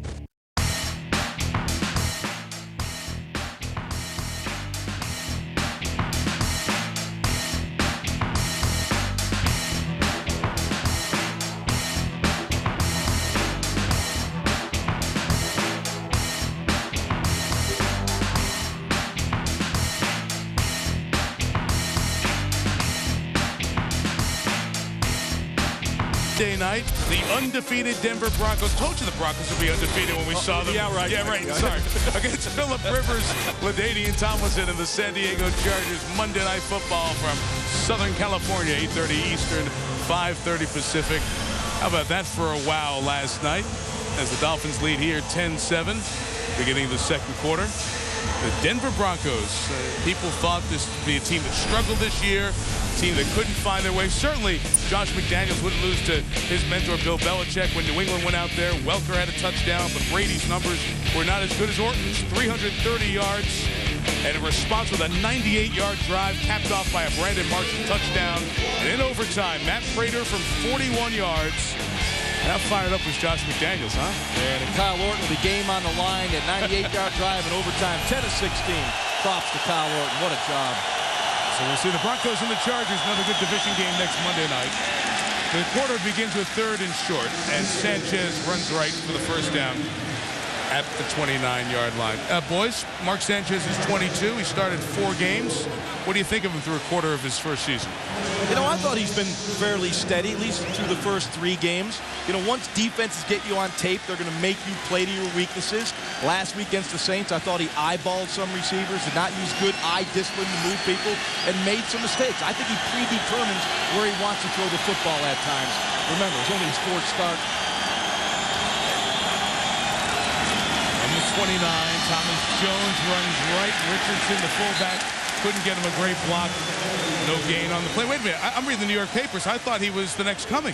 Day night, the undefeated Denver Broncos. Told you the Broncos would be undefeated when we saw them. Yeah, right. Yeah, right. Sorry. Against Phillip Rivers, LaDainian Tomlinson, and the San Diego Chargers. Monday Night Football from Southern California, 8:30 Eastern, 5:30 Pacific. How about that for a wow last night? As the Dolphins lead here 10-7, beginning of the second quarter. The Denver Broncos, people thought this would be a team that struggled this year, a team that couldn't find their way. Certainly, Josh McDaniels wouldn't lose to his mentor, Bill Belichick, when New England went out there. Welker had a touchdown, but Brady's numbers were not as good as Orton's. 330 yards, and in response with a 98-yard drive, capped off by a Brandon Marshall touchdown. And in overtime, Matt Prater from 41 yards. How fired up was Josh McDaniels, huh? And Kyle Orton with the game on the line, at 98-yard drive in overtime, 10-16. Props to Kyle Orton. What a job. So we'll see the Broncos and the Chargers, another good division game next Monday night. The quarter begins with 3rd and short, and Sanchez runs right for the first down at the 29-yard line. Boys, Mark Sanchez is 22. He started 4 games. What do you think of him through a quarter of his first season? I thought he's been fairly steady, at least through the first 3 games. Once defenses get you on tape, they're going to make you play to your weaknesses. Last week against the Saints, I thought he eyeballed some receivers, did not use good eye discipline to move people, and made some mistakes. I think he predetermines where he wants to throw the football at times. Remember, it's only his 4th start. On the 29, Thomas Jones runs right. Richardson, the fullback, couldn't get him a great block. No gain on the play. Wait a minute. I'm reading the New York papers. I thought he was the next coming.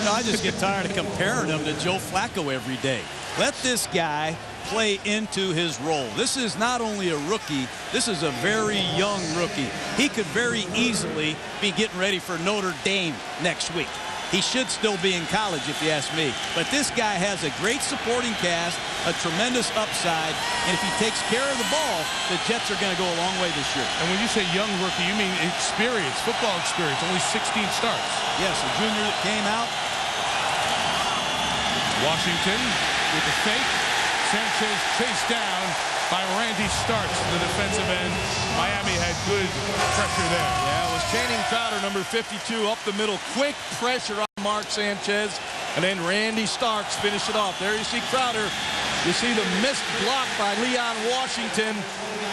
I just get tired of comparing him to Joe Flacco every day. Let this guy play into his role. This is not only a rookie, this is a very young rookie. He could very easily be getting ready for Notre Dame next week. He should still be in college, if you ask me. But this guy has a great supporting cast, a tremendous upside, and if he takes care of the ball, the Jets are going to go a long way this year. And when you say young rookie, you mean experience, football experience, only 16 starts. Yes, a junior that came out. Washington with the fake. Sanchez chased down by Randy Starks, the defensive end. Miami had good pressure there. Yeah, it was Channing Crowder, number 52, up the middle. Quick pressure on Mark Sanchez. And then Randy Starks finished it off. There you see Crowder. You see the missed block by Leon Washington.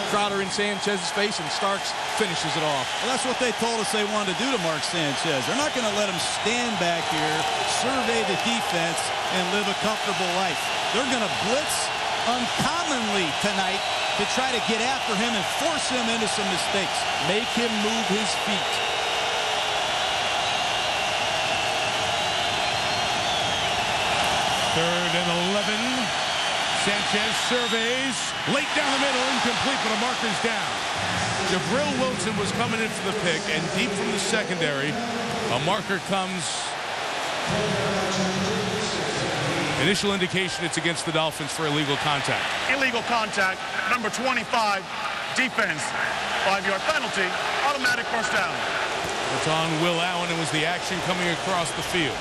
Crowder in Sanchez's face, and Starks finishes it off. Well, that's what they told us they wanted to do to Mark Sanchez. They're not going to let him stand back here, survey the defense, and live a comfortable life. They're going to blitz uncommonly tonight to try to get after him and force him into some mistakes. Make him move his feet. Third and 11. Sanchez surveys. Late down the middle, incomplete, but a marker's down. Jabril Wilson was coming in for the pick, and deep from the secondary, a marker comes. Initial indication it's against the Dolphins for illegal contact. Illegal contact, number 25, defense. 5-yard penalty, automatic first down. It's on Will Allen. It was the action coming across the field.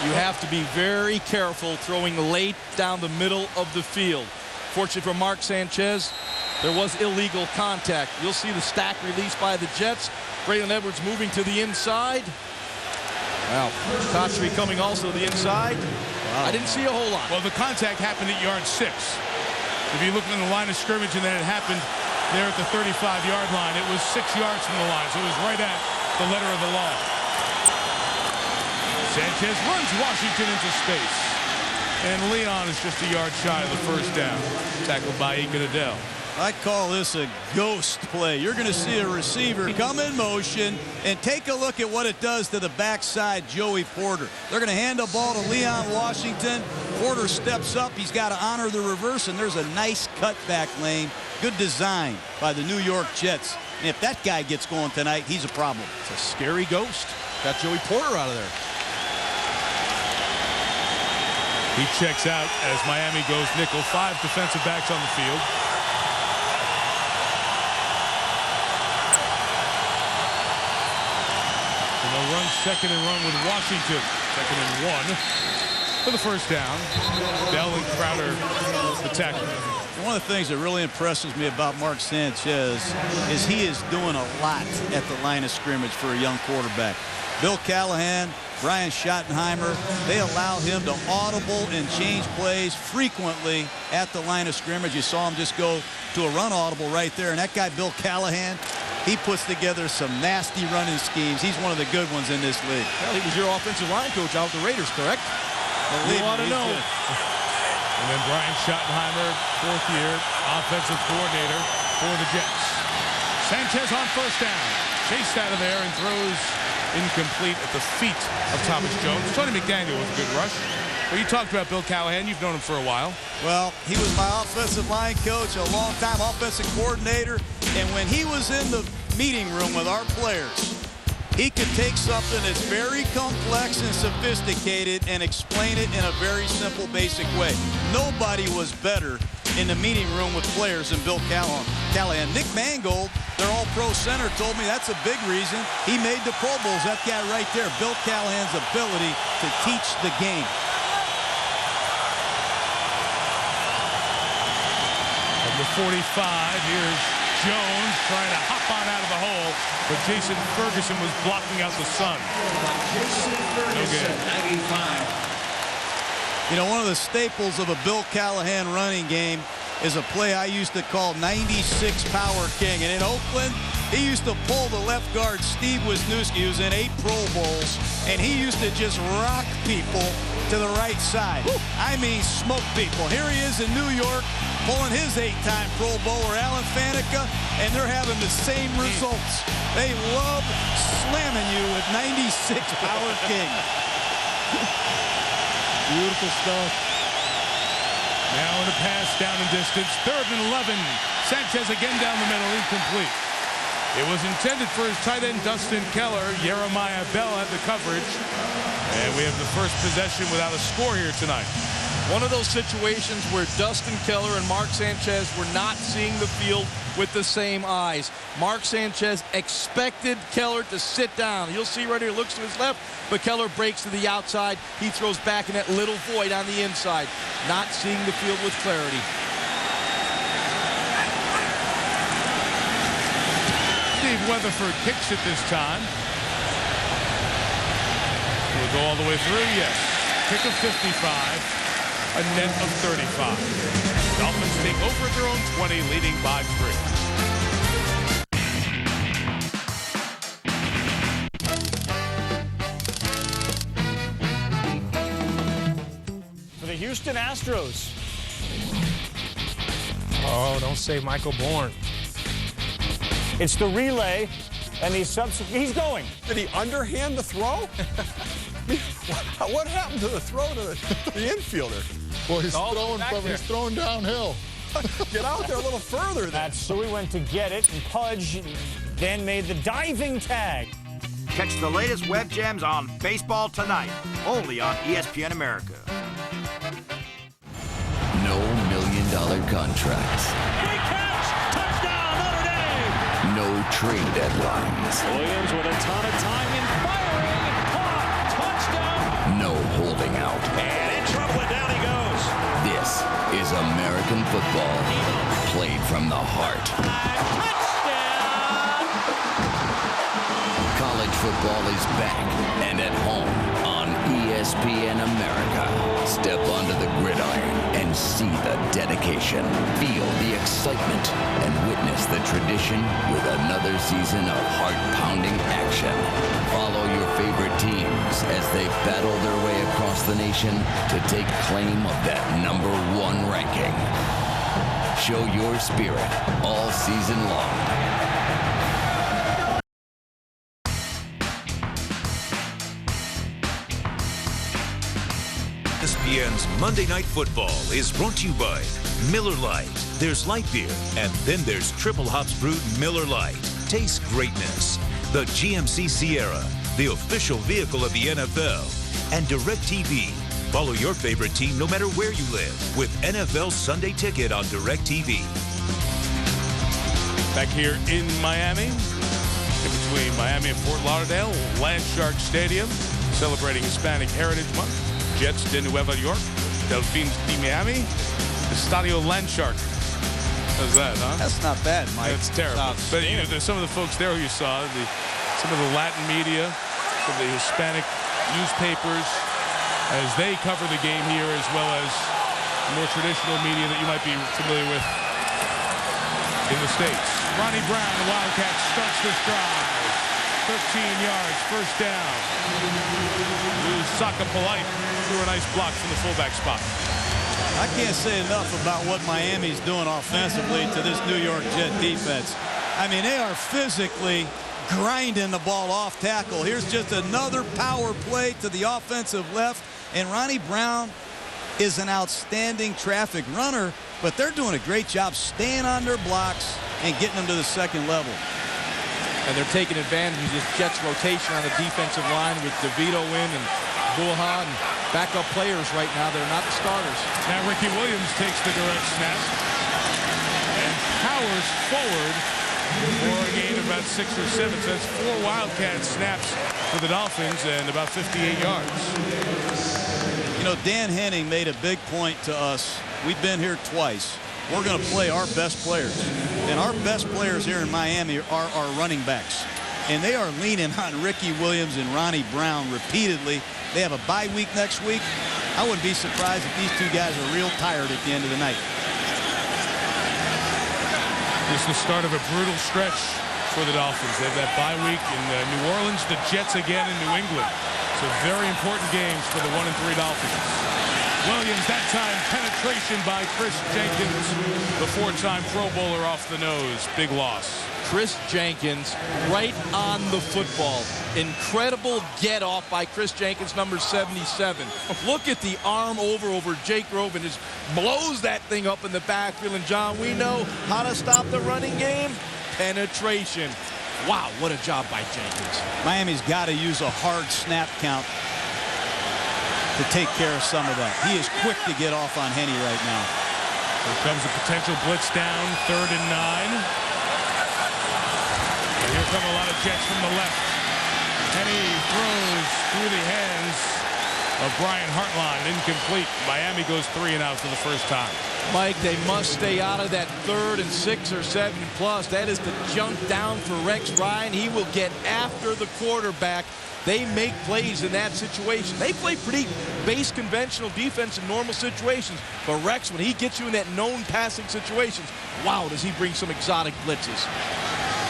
You have to be very careful throwing late down the middle of the field. Fortunately for Mark Sanchez, there was illegal contact. You'll see the stack released by the Jets. Braylon Edwards moving to the inside. Wow, Kotchery coming also to the inside. Wow. I didn't see a whole lot. Well, the contact happened at yard 6. If you look in the line of scrimmage and then it happened there at the 35-yard line, it was 6 yards from the line, so it was right at the letter of the law. Sanchez runs Washington into space. And Leon is just a yard shy of the first down. Tackled by Iguodala. I call this a ghost play. You're going to see a receiver come in motion and take a look at what it does to the backside Joey Porter. They're going to hand the ball to Leon Washington. Porter steps up. He's got to honor the reverse, and there's a nice cutback lane. Good design by the New York Jets. And if that guy gets going tonight, he's a problem. It's a scary ghost. Got Joey Porter out of there. He checks out as Miami goes nickel. 5 defensive backs on the field. And they'll run second and run with Washington. 2nd and 1 for the first down. Bell and Crowder the tackle. One of the things that really impresses me about Mark Sanchez is he is doing a lot at the line of scrimmage for a young quarterback. Bill Callahan, Brian Schottenheimer, they allow him to audible and change plays frequently at the line of scrimmage. You saw him just go to a run audible right there. And that guy, Bill Callahan, he puts together some nasty running schemes. He's one of the good ones in this league. Well, he was your offensive line coach out with the Raiders, correct? You want to know. And then Brian Schottenheimer, 4th year offensive coordinator for the Jets. Sanchez on first down. Chased out of there and throws incomplete at the feet of Thomas Jones. Tony McDaniel with a good rush. Well, you talked about Bill Callahan. You've known him for a while. Well, he was my offensive line coach, a long-time offensive coordinator. And when he was in the meeting room with our players, he could take something that's very complex and sophisticated and explain it in a very simple, basic way. Nobody was better in the meeting room with players than Bill Callahan. Nick Mangold, their all-pro center, told me that's a big reason he made the Pro Bowls. That guy right there, Bill Callahan's ability to teach the game. From the 45, here's Jones trying to hop on out of the hole, but Jason Ferguson was blocking out the sun. No good. You know, one of the staples of a Bill Callahan running game is a play I used to call 96 Power King. And in Oakland, he used to pull the left guard, Steve Wisniewski, who's in 8 Pro Bowls, and he used to just rock people to the right side. I mean, smoke people. Here he is in New York, pulling his 8-time Pro Bowler, Alan Faneca, and they're having the same results. They love slamming you with 96 Power King. Beautiful stuff. Now in a pass down in distance. 3rd and 11. Sanchez again down the middle, incomplete. It was intended for his tight end, Dustin Keller. Jeremiah Bell had the coverage. And we have the first possession without a score here tonight. One of those situations where Dustin Keller and Mark Sanchez were not seeing the field with the same eyes. Mark Sanchez expected Keller to sit down. You'll see right here, looks to his left, but Keller breaks to the outside. He throws back in that little void on the inside. Not seeing the field with clarity. Steve Weatherford kicks it this time. Will it go all the way through? Yes. Kick of 55. A net of 35. Dolphins take over at their own 20, leading by 3. For the Houston Astros. Oh, don't say Michael Bourne. It's the relay, and he's going. Did he underhand the throw? What happened to the throw to the infielder? Well, he's throwing downhill. Get out there a little further then. So he went to get it, and Pudge then made the diving tag. Catch the latest web gems on Baseball Tonight, only on ESPN America. No $1 million contracts. Big catch! Touchdown, Notre Dame! No trade deadlines. Williams with a ton of time in firing. Caught! Touchdown! No holding out. And in trouble, and down he goes. This is American football, played from the heart. College football is back and at home on ESPN America. Step onto the gridiron and see the dedication, feel the excitement, and witness the tradition with another season of heart-pounding action. Follow your favorite teams as they battle their way across the nation to take claim of that #1 ranking. Show your spirit all season long. ESPN's Monday Night Football is brought to you by Miller Lite. There's light beer, and then there's triple hops brewed Miller Lite. Taste greatness. The GMC Sierra, the official vehicle of the NFL. And DirecTV. Follow your favorite team no matter where you live with NFL Sunday Ticket on DirecTV. Back here in Miami, in between Miami and Fort Lauderdale, Landshark Stadium, celebrating Hispanic Heritage Month. Jets de Nueva York, Delfines de Miami, Estadio Landshark. How's that, huh? That's not bad, Mike. That's terrible. But you know, there's some of the folks there who you saw, some of the Latin media, some of the Hispanic newspapers, as they cover the game here, as well as more traditional media that you might be familiar with in the States. Ronnie Brown, the Wildcat, starts this drive. 13 yards, first down. Saka Polite threw a nice block from the fullback spot. I can't say enough about what Miami's doing offensively to this New York Jet defense. I mean, they are physically grinding the ball off tackle. Here's just another power play to the offensive left, and Ronnie Brown is an outstanding traffic runner, but they're doing a great job staying on their blocks and getting them to the second level. And they're taking advantage of this Jets rotation on the defensive line with DeVito in and Bulha and backup players right now. They're not the starters. Now Ricky Williams takes the direct snap and powers forward for a gain of about 6 or 7. So that's 4 Wildcat snaps for the Dolphins and about 58 yards. You know, Dan Henning made a big point to us. We've been here twice. We're going to play our best players. And our best players here in Miami are our running backs. And they are leaning on Ricky Williams and Ronnie Brown repeatedly. They have a bye week next week. I wouldn't be surprised if these two guys are real tired at the end of the night. This is the start of a brutal stretch for the Dolphins. They have that bye week in New Orleans, the Jets again in New England. So very important games for the 1-3 Dolphins. Williams, that time, penetration by Chris Jenkins, the 4-time Pro Bowler off the nose. Big loss. Chris Jenkins right on the football. Incredible get off by Chris Jenkins, number 77. Look at the arm over Jake Grove and just blows that thing up in the backfield. And John, we know how to stop the running game. Penetration. Wow, what a job by Jenkins. Miami's got to use a hard snap count to take care of some of that. He is quick to get off on Henne right now. Here comes a potential blitz down, 3rd and 9. And here come a lot of Jets from the left. Henne throws through the hands of Brian Hartline, incomplete. Miami goes 3 and out for the first time. Mike, they must stay out of that 3rd and 6 or 7 plus. That is the junk down for Rex Ryan. He will get after the quarterback. They make plays in that situation. They play pretty base conventional defense in normal situations. But Rex, when he gets you in that known passing situations, wow, does he bring some exotic blitzes.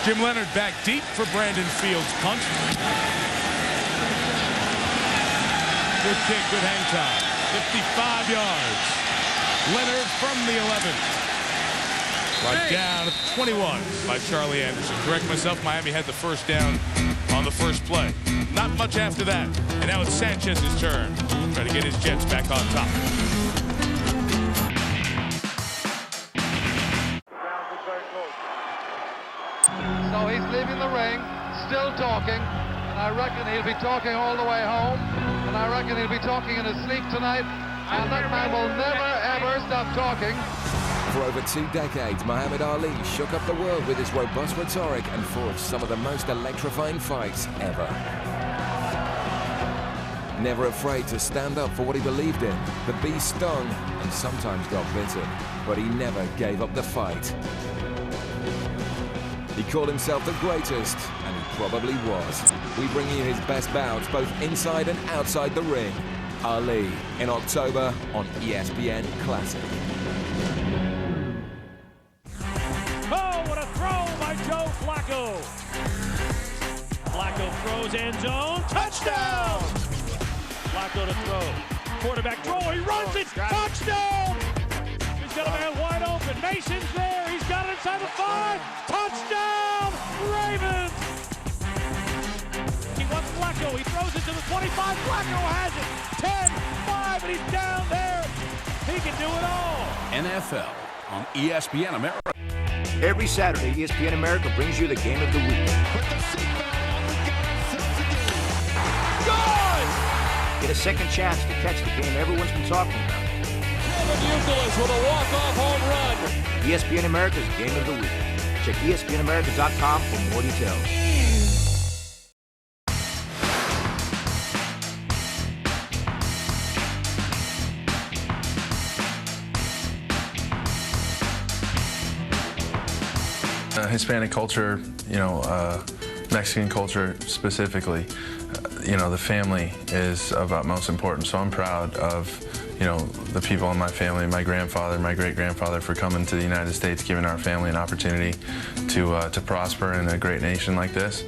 Jim Leonard back deep for Brandon Fields. Punt. Good kick, good hang time. 55 yards. Leonard from the 11. Right down at 21 by Charlie Anderson. Correct myself, Miami had the first down on the first play. Not much after that. And now it's Sanchez's turn. Try to get his Jets back on top. So he's leaving the ring, still talking. And I reckon he'll be talking all the way home. And I reckon he'll be talking in his sleep tonight. And that man will never, ever stop talking. For over 2 decades, Muhammad Ali shook up the world with his robust rhetoric and forged some of the most electrifying fights ever. Never afraid to stand up for what he believed in, the beast stung and sometimes got bitten, but he never gave up the fight. He called himself the greatest, and he probably was. We bring you his best bouts both inside and outside the ring. Ali in October on ESPN Classic. Oh, what a throw by Joe Flacco. Flacco throws end zone. Touchdown! Flacco to throw. Quarterback draw. He runs it. Touchdown! He's got a man wide open. Mason's there. He's got it inside the 5. Touchdown! Ravens! He wants Flacco. He throws it to the 25. Flacco has it. 10, 5, and he's down there. He can do it all. NFL on ESPN America. Every Saturday, ESPN America brings you the game of the week. Get a second chance to catch the game everyone's been talking about. Kevin Youkilis with a walk-off home run. ESPN America's game of the week. Check ESPNAmerica.com for more details. Hispanic culture, Mexican culture specifically, the family is of utmost importance. So I'm proud of, the people in my family, my grandfather, my great-grandfather, for coming to the United States, giving our family an opportunity to prosper in a great nation like this.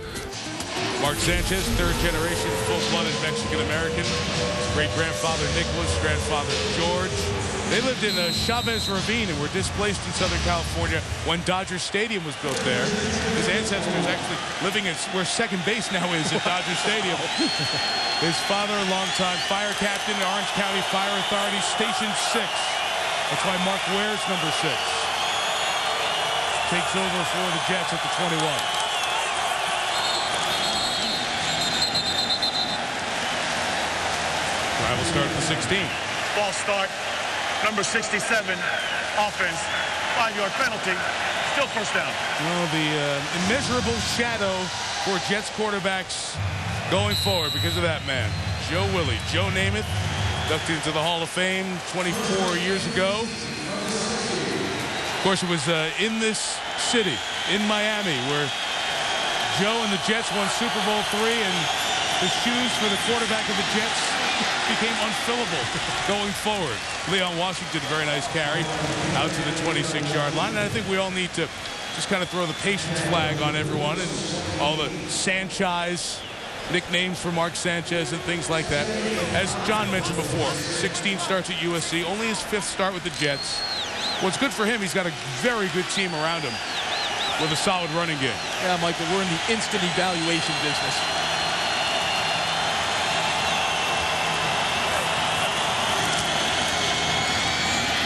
Mark Sanchez, 3rd generation full-blooded Mexican-American. Great-grandfather Nicholas, grandfather George. They lived in Chavez Ravine and were displaced in Southern California when Dodger Stadium was built there. His ancestors actually living where second base now is at Dodger Stadium. His father, a longtime fire captain in Orange County Fire Authority, Station 6. That's why Mark wears number 6. Takes over for the Jets at the 21. Will start at the 16. Ball start. Number 67, offense, 5-yard penalty, still first down. Well, the immeasurable shadow for Jets quarterbacks going forward because of that man, Joe Willie. Joe Namath, inducted into the Hall of Fame 24 years ago. Of course, it was in this city, in Miami, where Joe and the Jets won Super Bowl III, and the shoes for the quarterback of the Jets became unfillable going forward. Leon Washington, very nice carry out to the 26-yard line. And I think we all need to just kind of throw the patience flag on everyone and all the Sanchez nicknames for Mark Sanchez and things like that. As John mentioned before, 16 starts at USC, only his 5th start with the Jets. What's good for him, he's got a very good team around him with a solid running game. Yeah, Michael, we're in the instant evaluation business.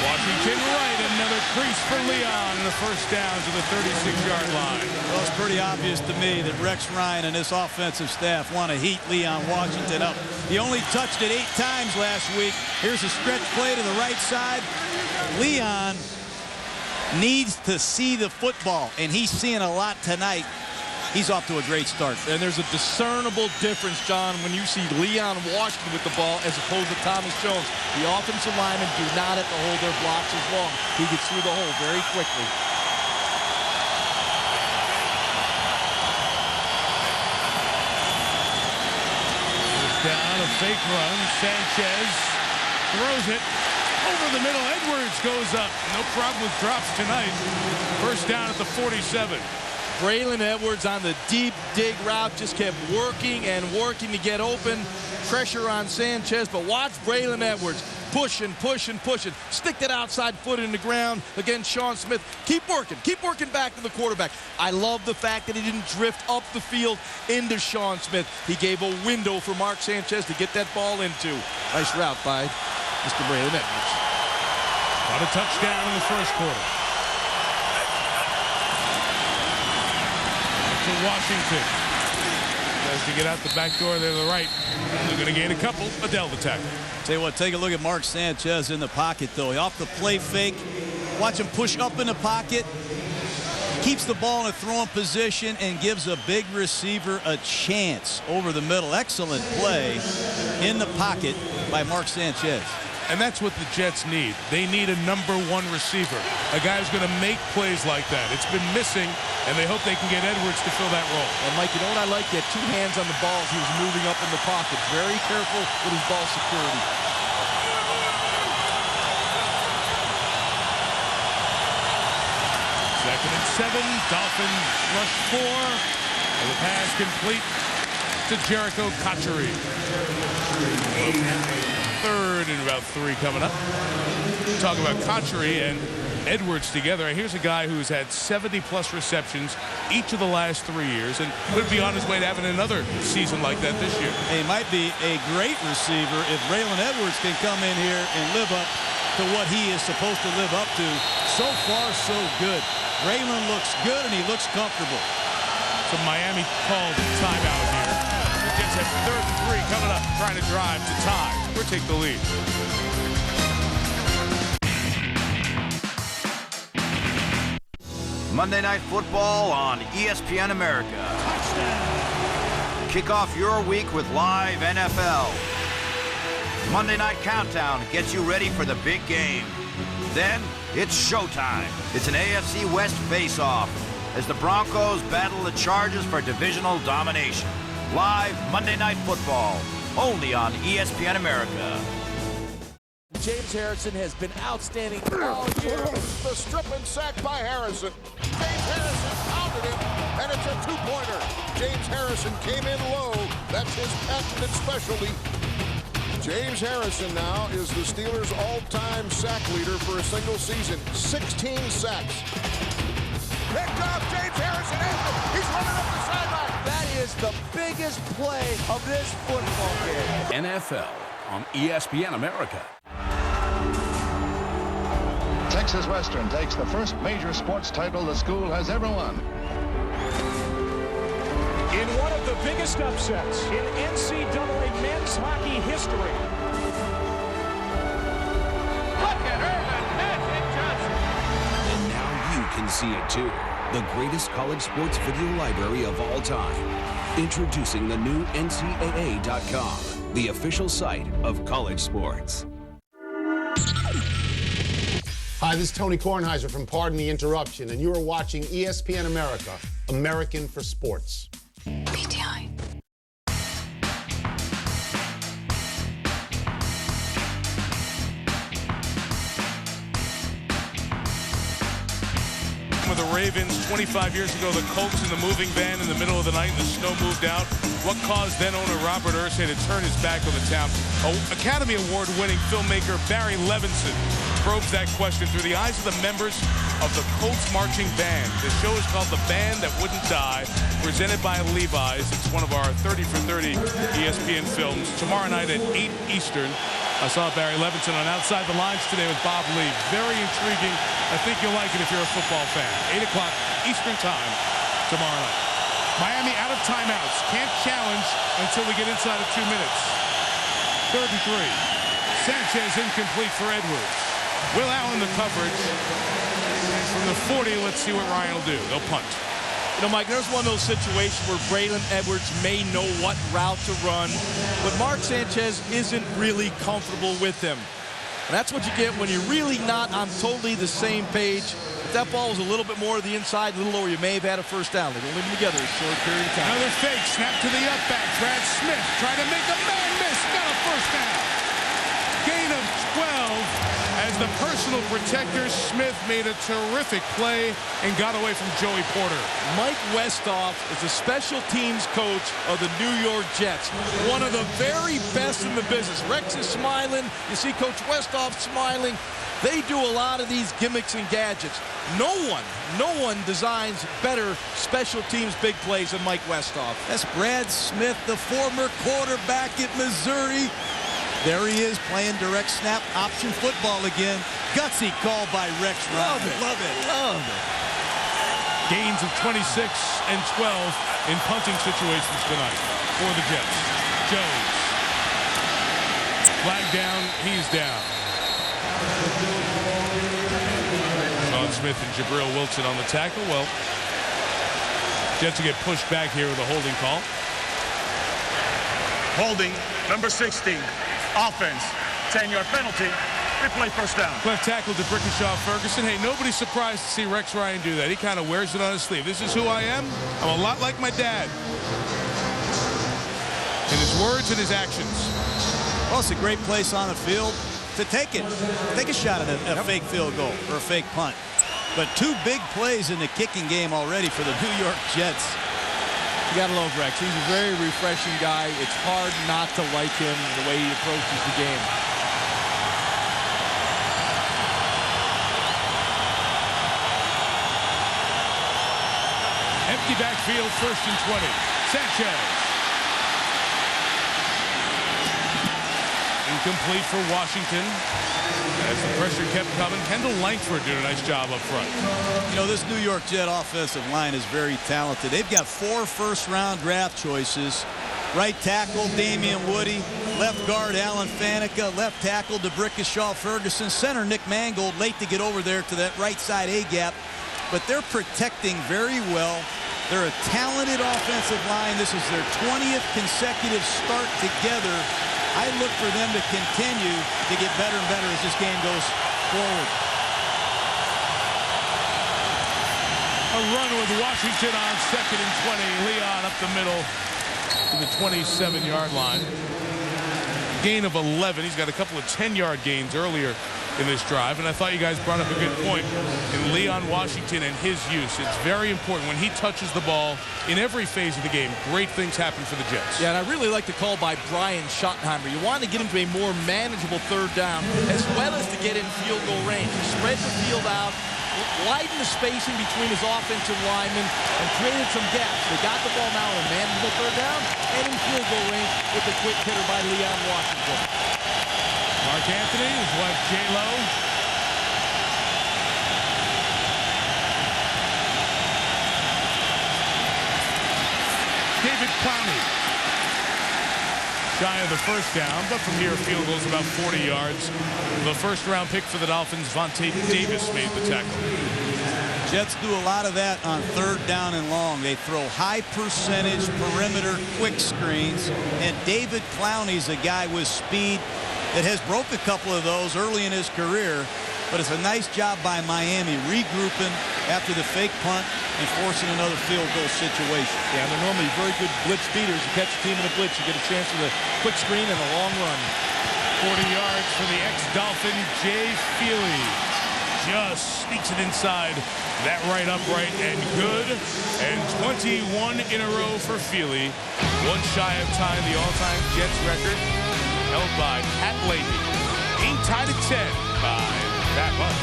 Washington right, and another crease for Leon, and the first down to the 36-yard line. Well, it's pretty obvious to me that Rex Ryan and his offensive staff want to heat Leon Washington up. He only touched it 8 times last week. Here's a stretch play to the right side. Leon needs to see the football, and he's seeing a lot tonight. He's off to a great start. And there's a discernible difference, John, when you see Leon Washington with the ball as opposed to Thomas Jones. The offensive linemen do not have to hold their blocks as long. He gets through the hole very quickly. Down a fake run. Sanchez throws it over the middle. Edwards goes up. No problem with drops tonight. First down at the 47. Braylon Edwards on the deep dig route just kept working and working to get open. Pressure on Sanchez, but watch Braylon Edwards pushing, pushing, pushing. Stick that outside foot in the ground against Sean Smith. Keep working back to the quarterback. I love the fact that he didn't drift up the field into Sean Smith. He gave a window for Mark Sanchez to get that ball into. Nice route by Mr. Braylon Edwards. Got a touchdown in the first quarter. To Washington. Tries to get out the back door there to the right. They're going to gain a couple. A Delta tackle. Tell you what, take a look at Mark Sanchez in the pocket, though. He off the play fake. Watch him push up in the pocket. Keeps the ball in a throwing position and gives a big receiver a chance over the middle. Excellent play in the pocket by Mark Sanchez. And that's what the Jets need. They need a #1 receiver, a guy who's going to make plays like that. It's been missing, and they hope they can get Edwards to fill that role. And, Mike, you know what I like? He had 2 hands on the ball as he was moving up in the pocket. Very careful with his ball security. Second and 7. Dolphins rush 4. And the pass complete to Jericho Cotchery. Third and about 3 coming up. Talk about Cotchery and Edwards together. Here's a guy who's had 70-plus receptions each of the last 3 years and could be on his way to having another season like that this year. He might be a great receiver if Braylon Edwards can come in here and live up to what he is supposed to live up to. So far, so good. Braylon looks good and he looks comfortable. So Miami called timeout here. The Jets have 3rd and 3 coming up, trying to drive to tie or take the lead. Monday Night Football on ESPN America. Touchdown. Kick off your week with live NFL. Monday Night Countdown gets you ready for the big game. Then it's showtime. It's an AFC West face-off as the Broncos battle the Chargers for divisional domination. Live Monday Night Football, only on ESPN America. James Harrison has been outstanding all year. The strip and sack by Harrison. James Harrison pounded him, and it's a 2-pointer. James Harrison came in low. That's his patented specialty. James Harrison now is the Steelers' all-time sack leader for a single season. 16 sacks. Picked up, James Harrison. He's running up the sideline. That is the biggest play of this football game. NFL on ESPN America. Texas Western takes the first major sports title the school has ever won. In one of the biggest upsets in NCAA men's hockey history. Look at Irvin Magic Johnson. And now you can see it too. The greatest college sports video library of all time. Introducing the new NCAA.com, the official site of college sports. Hi, this is Tony Kornheiser from Pardon the Interruption, and you are watching ESPN America, American for Sports. PTI. With the Ravens 25 years ago, the Colts in the moving van in the middle of the night and the snow moved out. What caused then owner Robert Irsay to turn his back on the town? Academy Award-winning filmmaker Barry Levinson probes that question through the eyes of the members of the Colts marching band. The show is called The Band That Wouldn't Die, presented by Levi's. It's one of our 30 for 30 ESPN films. Tomorrow night at 8 Eastern. I saw Barry Levinson on Outside the Lines today with Bob Lee. Very intriguing. I think you'll like it if you're a football fan. 8 o'clock Eastern Time tomorrow night. Miami out of timeouts. Can't challenge until we get inside of 2 minutes. 3rd and 3. Sanchez incomplete for Edwards. Will Allen the coverage. From the 40, let's see what Ryan will do. They'll punt. You know, Mike, there's one of those situations where Braylon Edwards may know what route to run, but Mark Sanchez isn't really comfortable with him. And that's what you get when you're really not on totally the same page. If that ball was a little bit more to the inside, a little lower, you may have had a first down. They don't leave them together a short period of time. Another fake, snap to the up back. Brad Smith trying to make a man miss. Got a first down. Gain of 12. As the personal protector, Smith made a terrific play and got away from Joey Porter. Mike Westhoff is the special teams coach of the New York Jets. One of the very best in the business. Rex is smiling. You see Coach Westhoff smiling. They do a lot of these gimmicks and gadgets. No one designs better special teams big plays than Mike Westhoff. That's Brad Smith, the former quarterback at Missouri. There he is playing direct snap option football again. Gutsy call by Rex Ryan. Love it. Gains of 26 and 12 in punting situations tonight for the Jets. Jones. Flag down, he's down. Sean Smith and Jabril Wilson on the tackle. Well, Jets will get pushed back here with a holding call. Holding, number 16. Offense, 10-yard penalty, replay first down. Left tackle to Brickenshaw Ferguson. Hey, nobody's surprised to see Rex Ryan do that. He kind of wears it on his sleeve. This is who I am. I'm a lot like my dad. In his words and his actions. Well, it's a great place on the field to take it. Take a shot at a fake field goal or a fake punt. But 2 big plays in the kicking game already for the New York Jets. You gotta love Rex. He's a very refreshing guy. It's hard not to like him the way he approaches the game. Empty backfield, 1st and 20. Sanchez. Incomplete for Washington. As the pressure kept coming, Kendall Langford did a nice job up front. You know, this New York Jet offensive line is very talented. They've got 4 first-round draft choices. Right tackle, Damian Woody. Left guard, Alan Faneca. Left tackle, DeBrickashaw Ferguson. Center, Nick Mangold, late to get over there to that right side A-gap. But they're protecting very well. They're a talented offensive line. This is their 20th consecutive start together. I look for them to continue to get better and better as this game goes forward. A run with Washington on 2nd and 20. Leon up the middle to the 27-yard line. Gain of 11. He's got a couple of 10-yard gains earlier in this drive, and I thought you guys brought up a good point in Leon Washington and his use. It's very important when he touches the ball in every phase of the game. Great things happen for the Jets. Yeah, and I really like the call by Brian Schottenheimer. You want to get him to a more manageable 3rd down, as well as to get in field goal range. Spread the field out, widen the spacing between his offensive linemen, and created some gaps. They got the ball now in a manageable 3rd down and in field goal range with the quick hitter by Leon Washington. Mark Anthony, his wife J-Lo. David Clowney. Shy of the first down, but from here, field goal's about 40 yards. The 1st-round pick for the Dolphins, Vontae Davis, made the tackle. Jets do a lot of that on 3rd down and long. They throw high-percentage perimeter quick screens, and David Clowney's a guy with speed that has broke a couple of those early in his career, but it's a nice job by Miami regrouping after the fake punt and forcing another field goal situation. Yeah, they're normally very good blitz beaters. You catch a team in a blitz, you get a chance for the quick screen and a long run. 40 yards for the ex-Dolphin, Jay Feely. Just sneaks it inside that right upright and good. And 21 in a row for Feely. One shy of tying the all-time Jets record, held by Pat Leahy. Game tied at 10 by that much.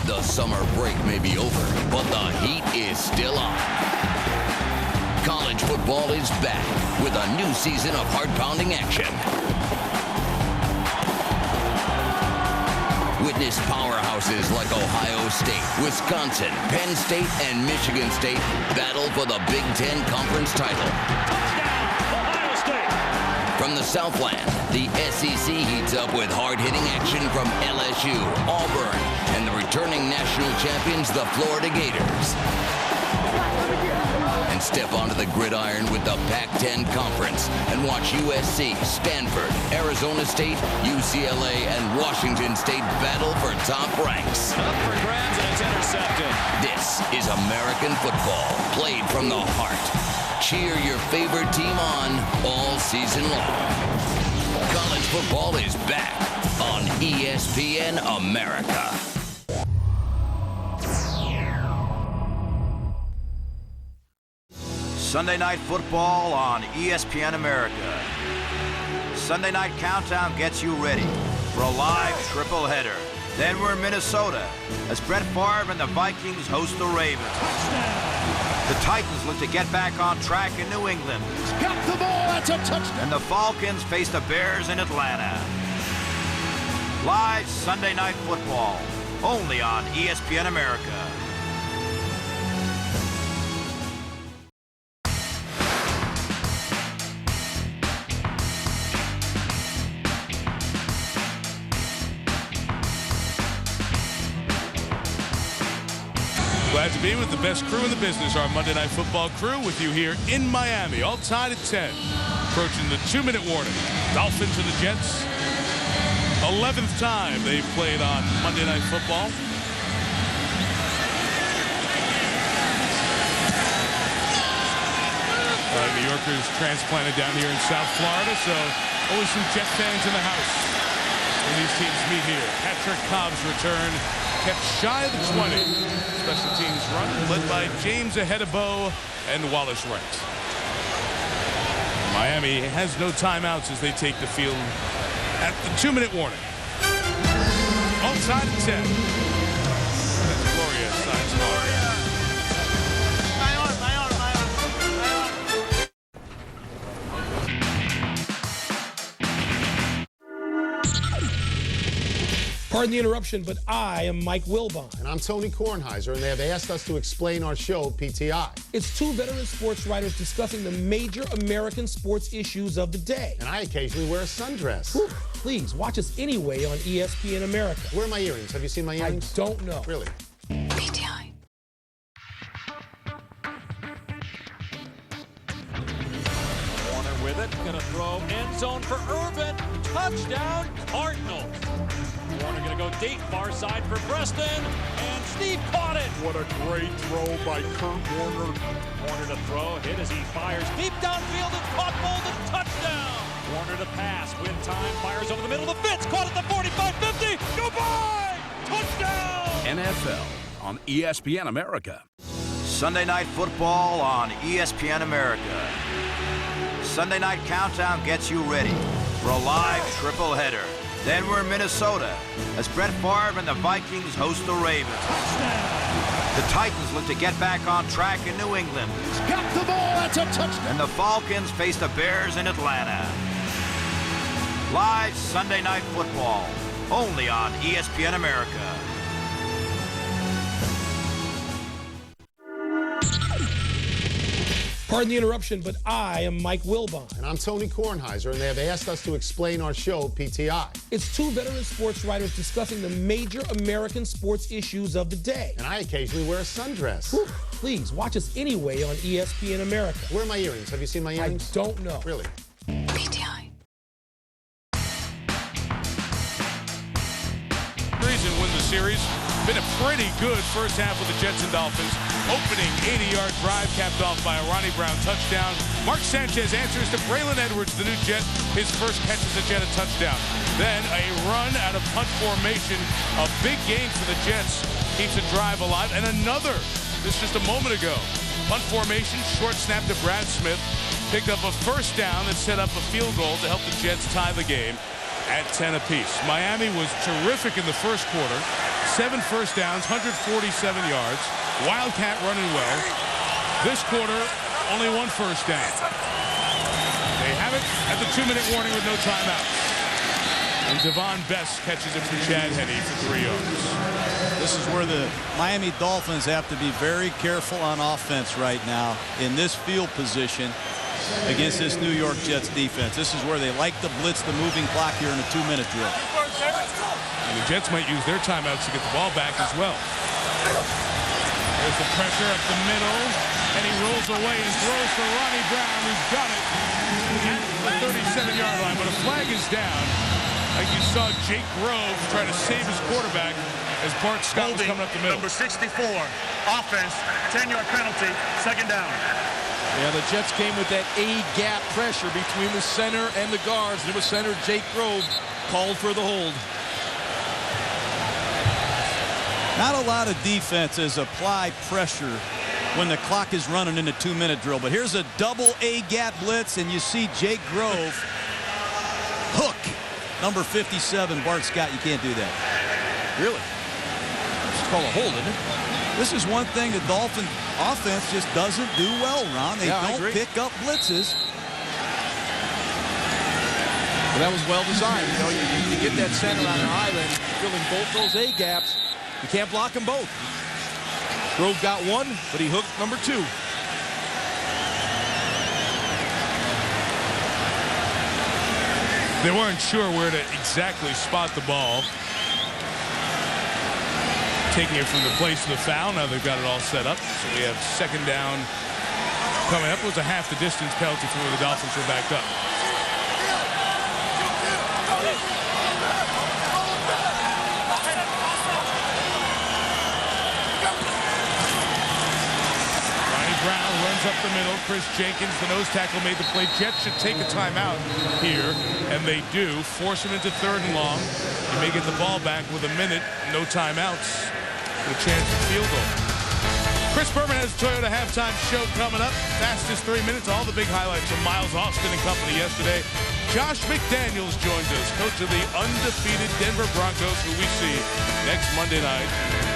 The summer break may be over, but the heat is still on. College football is back with a new season of heart-pounding action. Witness powerhouses like Ohio State, Wisconsin, Penn State, and Michigan State battle for the Big Ten Conference title. Ohio State. From the Southland, the SEC heats up with hard-hitting action from LSU, Auburn, and the returning national champions, the Florida Gators. And step onto the gridiron with the Pac-10 Conference and watch USC, Stanford, Arizona State, UCLA, and Washington State battle for top ranks. Up for grabs, and it's intercepted. This is American football, played from the heart. Cheer your favorite team on all season long. College football is back on ESPN America. Sunday Night Football on ESPN America. Sunday Night Countdown gets you ready for a live triple header. Then we're in Minnesota as Brett Favre and the Vikings host the Ravens. The Titans look to get back on track in New England. He's got the ball, that's a touchdown. And the Falcons face the Bears in Atlanta. Live Sunday Night Football, only on ESPN America. Glad to be with the best crew in the business, our Monday Night Football crew, with you here in Miami. All tied at 10. Approaching the 2-minute warning. Dolphins and the Jets. 11th time they've played on Monday Night Football. New Yorkers transplanted down here in South Florida, so always some Jet fans in the house when these teams meet here. Patrick Cobb's return kept shy of the 20. Special teams run led by James Ahedebo and Wallace Wright. Miami has no timeouts as they take the field at the 2-minute warning. All tied at 10. That's Gloria signs off. Pardon the interruption, but I am Mike Wilbon. And I'm Tony Kornheiser, and they have asked us to explain our show, PTI. It's two veteran sports writers discussing the major American sports issues of the day. And I occasionally wear a sundress. Whew. Please, watch us anyway on ESPN America. Where are my earrings? Have you seen my earrings? I don't know. Really? PTI. Warner with it, gonna throw end zone for Urban. Touchdown, Cardinals. Warner gonna go deep, far side for Preston, and Steve caught it. What a great throw by Kurt Warner. Warner to throw, hit as he fires deep downfield, it's caught, Bolden, touchdown. Warner to pass, with time, fires over the middle of the Fitz, caught at the 45-50, goodbye, touchdown. NFL on ESPN America. Sunday Night Football on ESPN America. Sunday Night Countdown gets you ready for a live triple header. Then we're in Minnesota as Brett Favre and the Vikings host the Ravens. The Titans look to get back on track in New England. He's got the ball, that's a touchdown. And the Falcons face the Bears in Atlanta. Live Sunday Night Football, only on ESPN America. Pardon the interruption, but I am Mike Wilbon. And I'm Tony Kornheiser, and they have asked us to explain our show, PTI. It's two veteran sports writers discussing the major American sports issues of the day. And I occasionally wear a sundress. Whew. Please, watch us anyway on ESPN America. Where are my earrings? Have you seen my earrings? I don't know. Really? PTI. And win the series. Been a pretty good first half with the Jets and Dolphins. Opening 80-yard drive capped off by a Ronnie Brown touchdown. Mark Sanchez answers to Braylon Edwards, the new Jet. His first catch as a Jet, a touchdown. Then a run out of punt formation. A big gain for the Jets. Keeps the drive alive. And another. This just a moment ago. Punt formation, short snap to Brad Smith. Picked up a first down that set up a field goal to help the Jets tie the game at 10 apiece. Miami was terrific in the first quarter. 7 first downs, 147 yards. Wildcat running well. This quarter, only one first down. They have it at the 2-minute warning with no timeouts. And Devon Best catches it from Chad Henne for 3 yards. This is where the Miami Dolphins have to be very careful on offense right now in this field position against this New York Jets defense. This is where they like to blitz the moving clock here in a 2-minute drill. And the Jets might use their timeouts to get the ball back as well. There's the pressure up the middle, and he rolls away and throws for Ronnie Brown, who's got it at the 37-yard line. But a flag is down. Like you saw Jake Grove try to save his quarterback as Bart Scott was coming up the middle. Number 64, offense, 10-yard penalty, 2nd down. Yeah, the Jets came with that A-gap pressure between the center and the guards. It was center Jake Grove called for the hold. Not a lot of defenses apply pressure when the clock is running in a 2-minute drill. But here's a double A-gap blitz, and you see Jake Grove hook. Number 57, Bart Scott, you can't do that. Really? It's called a hold, isn't it? This is one thing the Dolphin offense just doesn't do well, Ron. They don't pick up blitzes. But that was well designed. You know, you get that center on an island, filling both those A-gaps. You can't block them both. Grove got one, but he hooked number 2. They weren't sure where to exactly spot the ball. Taking it from the place of the foul. Now they've got it all set up. So we have 2nd down coming up. It was a half the distance penalty for where the Dolphins were backed up. Brown runs up the middle. Chris Jenkins, the nose tackle, made the play. Jets should take a timeout here, and they do. Force him into 3rd and long. You may get the ball back with a minute, no timeouts, with a chance for field goal. Chris Berman has the Toyota halftime show coming up. Fastest 3 minutes. All the big highlights from Miles Austin and company yesterday. Josh McDaniels joins us, coach of the undefeated Denver Broncos, who we see next Monday night.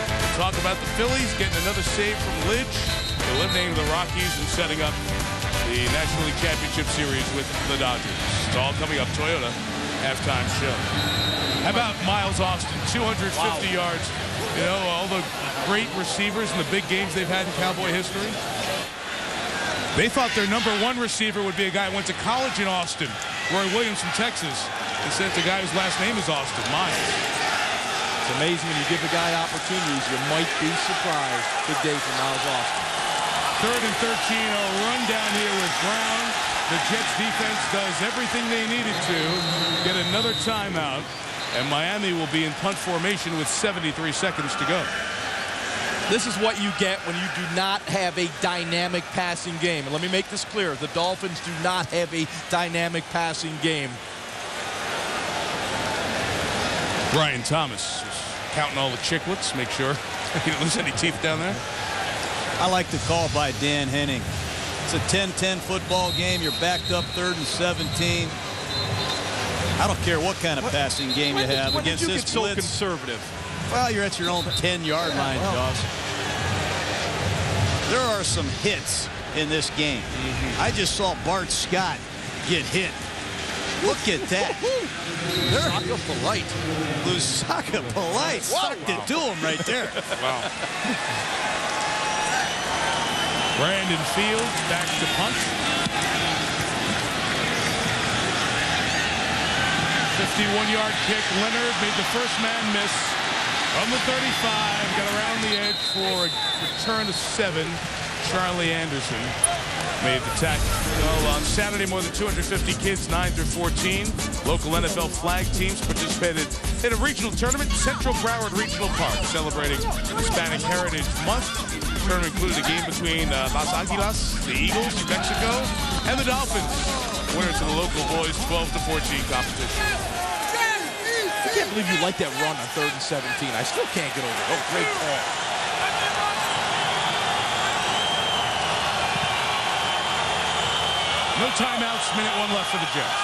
We'll talk about the Phillies getting another save from Lidge, eliminating the Rockies and setting up the National League Championship Series with the Dodgers. It's all coming up. Toyota halftime show. How about Miles Austin? 250 yards. You know, all the great receivers in the big games they've had in Cowboy history. They thought their #1 receiver would be a guy who went to college in Austin, Roy Williams from Texas. Instead, it's a guy whose last name is Austin, Miles. It's amazing when you give a guy opportunities, you might be surprised. Good day for Miles Austin. 3rd and 13, a run down here with Brown. The Jets defense does everything they needed to get another timeout, and Miami will be in punt formation with 73 seconds to go. This is what you get when you do not have a dynamic passing game. And let me make this clear. The Dolphins do not have a dynamic passing game. Brian Thomas is counting all the chiclets, make sure he didn't lose any teeth down there. I like the call by Dan Henning. It's a 10-10 football game. You're backed up 3rd and 17. I don't care what kind of passing game you have against this blitz. When did you get so conservative? Well, you're at your own 10-yard line, Josh. There are some hits in this game. I just saw Bart Scott get hit. Look at that. Lusaka Polite. Lusaka Polite sucked it to him right there. Wow. Brandon Fields back to punt. 51-yard kick. Leonard made the first man miss from the 35. Got around the edge for a return of 7. Charlie Anderson made the tackle. Well, on Saturday, more than 250 kids, 9 through 14. Local NFL flag teams participated in a regional tournament, Central Broward Regional Park, celebrating Hispanic Heritage Month. The tournament included a game between Las Águilas, the Eagles, New Mexico, and the Dolphins. Winners of the local boys 12 to 14 competition. I can't believe you like that run on 3rd and 17. I still can't get over it. Oh, great call. No timeouts, minute 1 left for the Jets.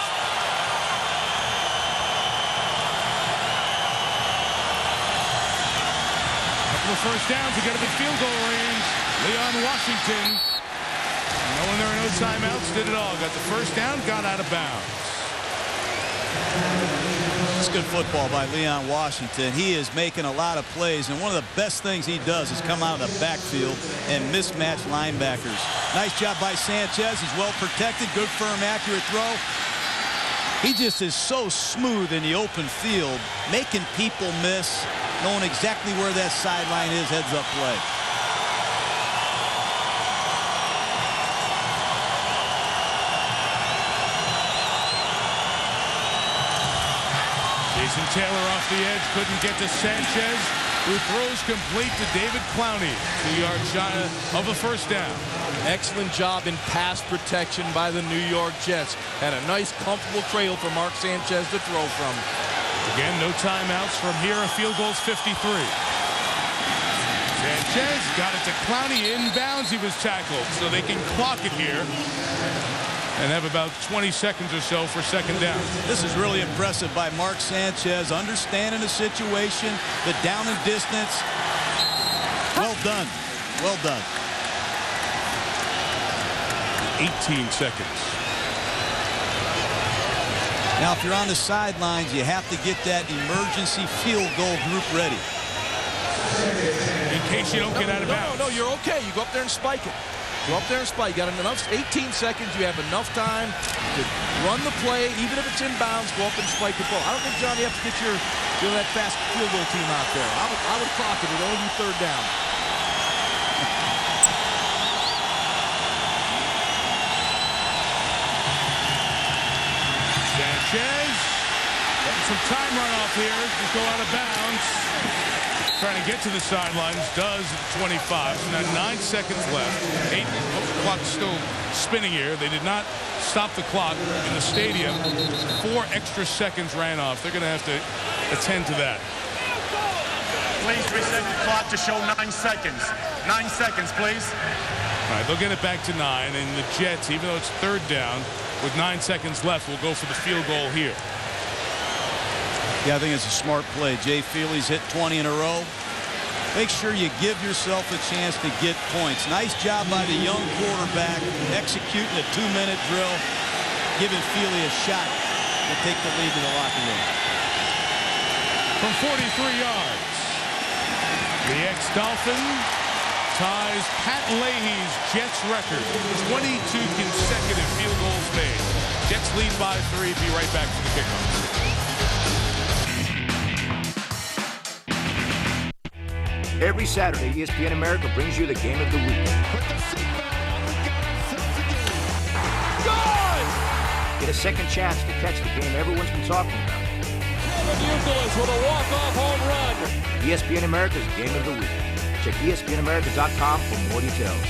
Couple of first downs to get him in field goal range. Leon Washington. No Knowing there are no timeouts, did it all. Got the first down, got out of bounds. It's good football by Leon Washington. He is making a lot of plays, and one of the best things he does is come out of the backfield and mismatch linebackers. Nice job by Sanchez. He's well protected. Good, firm, accurate throw. He just is so smooth in the open field, making people miss, knowing exactly where that sideline is, heads-up play. Jason Taylor off the edge, couldn't get to Sanchez, who throws complete to David Clowney. 2 yards shy of a first down. Excellent job in pass protection by the New York Jets. And a nice, comfortable trail for Mark Sanchez to throw from. Again, no timeouts from here. A field goal's 53. Sanchez got it to Clowney inbounds. He was tackled, so they can clock it here and have about 20 seconds or so for second down. This is really impressive by Mark Sanchez, understanding the situation, the down and distance. Well done. Well done. 18 seconds. Now, if you're on the sidelines, you have to get that emergency field goal group ready. In case you don't get out of bounds. No, you're okay. You go up there and spike it. Go up there and spike. You got enough, 18 seconds. You have enough time to run the play. Even if it's inbounds, go up and spike the ball. I don't think, John, you have to get that fast field goal team out there. I would clock it. It'd only be third down. Sanchez getting some time run off here. Just go out of bounds. Trying to get to the sidelines, does at 25. So now 9 seconds left. The clock's still spinning here. They did not stop the clock in the stadium. 4 extra seconds ran off. They're going to have to attend to that. Please reset the clock to show 9 seconds. 9 seconds, please. All right, they'll get it back to 9. And the Jets, even though it's third down, with 9 seconds left, will go for the field goal here. Yeah, I think it's a smart play. Jay Feely's hit 20 in a row. Make sure you give yourself a chance to get points. Nice job by the young quarterback executing a 2-minute drill, giving Feely a shot to take the lead to the locker room. From 43 yards, the ex-Dolphin ties Pat Leahy's Jets record. 22 consecutive field goals made. Jets lead by 3. Be right back for the kickoff. Every Saturday, ESPN America brings you the game of the week. Get a second chance to catch the game everyone's been talking about. Kevin Youkilis with a walk-off home run. ESPN America's game of the week. Check ESPNAmerica.com for more details.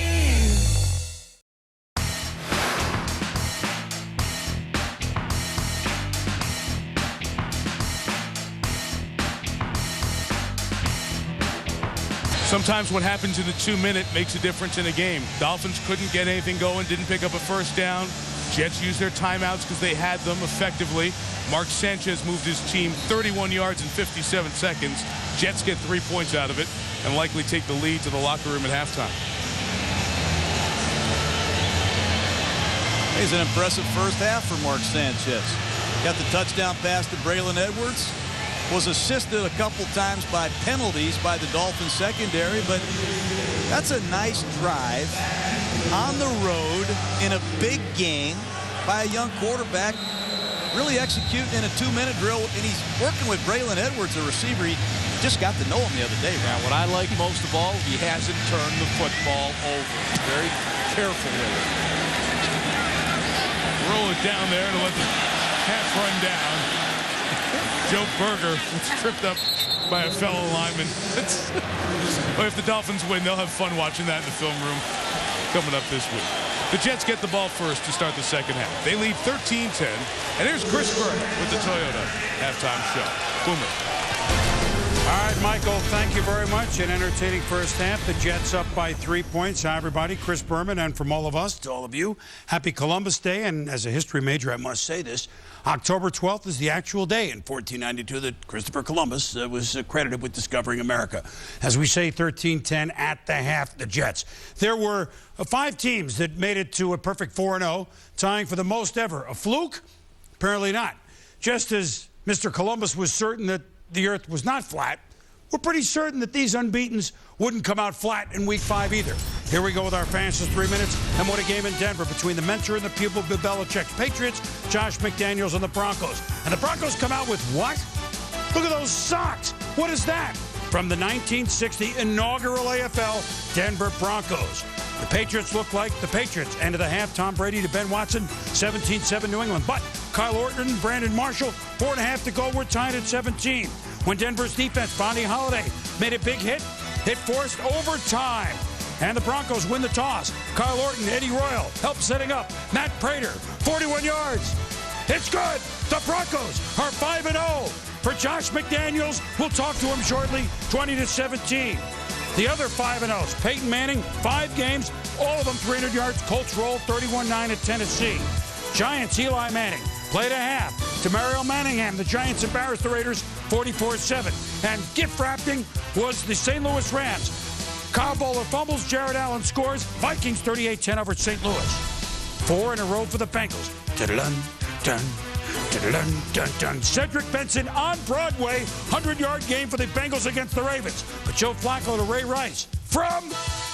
Sometimes what happens in the 2-minute makes a difference in a game. Dolphins couldn't get anything going, didn't pick up a first down. Jets used their timeouts because they had them effectively. Mark Sanchez moved his team 31 yards in 57 seconds. Jets get 3 points out of it and likely take the lead to the locker room at halftime. It's an impressive first half for Mark Sanchez. Got the touchdown pass to Braylon Edwards. Was assisted a couple times by penalties by the Dolphins secondary, but that's a nice drive on the road in a big game by a young quarterback, really executing in a 2-minute drill, and he's working with Braylon Edwards, a receiver. He just got to know him the other day. Now, what I like most of all, he hasn't turned the football over. Very careful with it. Roll it down there to let the half run down. Joe Berger was tripped up by a fellow lineman. But if the Dolphins win, they'll have fun watching that in the film room coming up this week. The Jets get the ball first to start the second half. They lead 13-10. And here's Chris Berger with the Toyota halftime show. Boomer. All All right, Michael, thank you very much. An entertaining first half. The Jets up by 3 points. Hi, everybody. Chris Berman, and from all of us to all of you, happy Columbus Day. And as a history major, I must say this. October 12th is the actual day in 1492 that Christopher Columbus was credited with discovering America. As we say, 13-10 at the half, the Jets. There were 5 teams that made it to a perfect 4-0, tying for the most ever. A fluke? Apparently not. Just as Mr. Columbus was certain that the earth was not flat, we're pretty certain that these unbeatens wouldn't come out flat in week 5 either. Here we go with our fastest 3 minutes. And what a game in Denver between the mentor and the pupil Bill Belichick's Patriots, Josh McDaniels and the Broncos. And the Broncos come out with what? Look at those socks. What is that? From the 1960 inaugural AFL Denver Broncos. The Patriots look like the Patriots. End of the half, Tom Brady to Ben Watson, 17-7 New England. But Kyle Orton and Brandon Marshall, 4.5 to go. We're tied at 17. When Denver's defense, Bonnie Holiday, made a big hit forced overtime. And the Broncos win the toss. Kyle Orton, Eddie Royal, help setting up. Matt Prater, 41 yards. It's good. The Broncos are 5-0. For Josh McDaniels, we'll talk to him shortly, 20-17. The other 5-0s, Peyton Manning, 5 games, all of them 300 yards. Colts roll 31-9 at Tennessee. Giants, Eli Manning, played a half. To Mario Manningham, the Giants embarrassed the Raiders 44-7. And gift wrapping was the St. Louis Rams. Kyle Bowler fumbles, Jared Allen scores. Vikings 38-10 over St. Louis. 4 in a row for the Bengals. Dun-dun, dun, dun, dun, dun. Cedric Benson on Broadway, 100-yard game for the Bengals against the Ravens. But Joe Flacco to Ray Rice from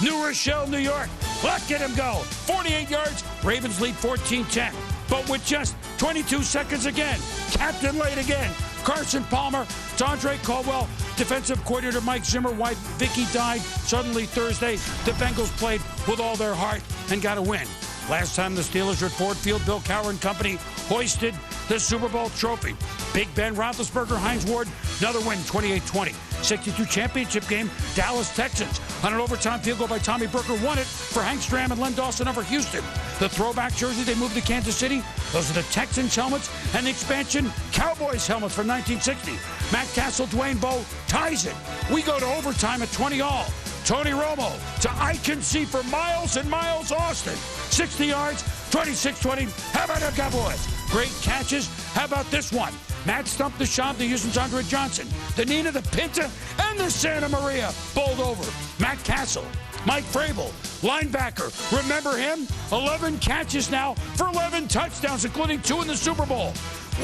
New Rochelle, New York. Let him go. 48 yards. Ravens lead 14-10. But with just 22 seconds again, Captain Late again. Carson Palmer, D'Andre Caldwell, defensive coordinator Mike Zimmer. Why Vicky died suddenly Thursday. The Bengals played with all their heart and got a win. Last time the Steelers were at Ford Field, Bill Cowher and company hoisted the Super Bowl trophy. Big Ben Roethlisberger, Hines Ward, another win, 28-20. 62 championship game, Dallas Texans. On an overtime field goal by Tommy Burker, won it for Hank Stram and Len Dawson over Houston. The throwback jersey they moved to Kansas City, those are the Texans helmets, and the expansion Cowboys helmets from 1960. Matt Castle, Dwayne Bowe ties it. We go to overtime at 20-all. Tony Romo to I Can See for Miles and Miles Austin. 60 yards, 26-20. How about them Cowboys? Great catches. How about this one? Matt stumped the shot to Houston's Andre Johnson. The Nina, the Pinta, and the Santa Maria bowled over. Matt Castle, Mike Vrabel, linebacker. Remember him? 11 catches now for 11 touchdowns, including 2 in the Super Bowl.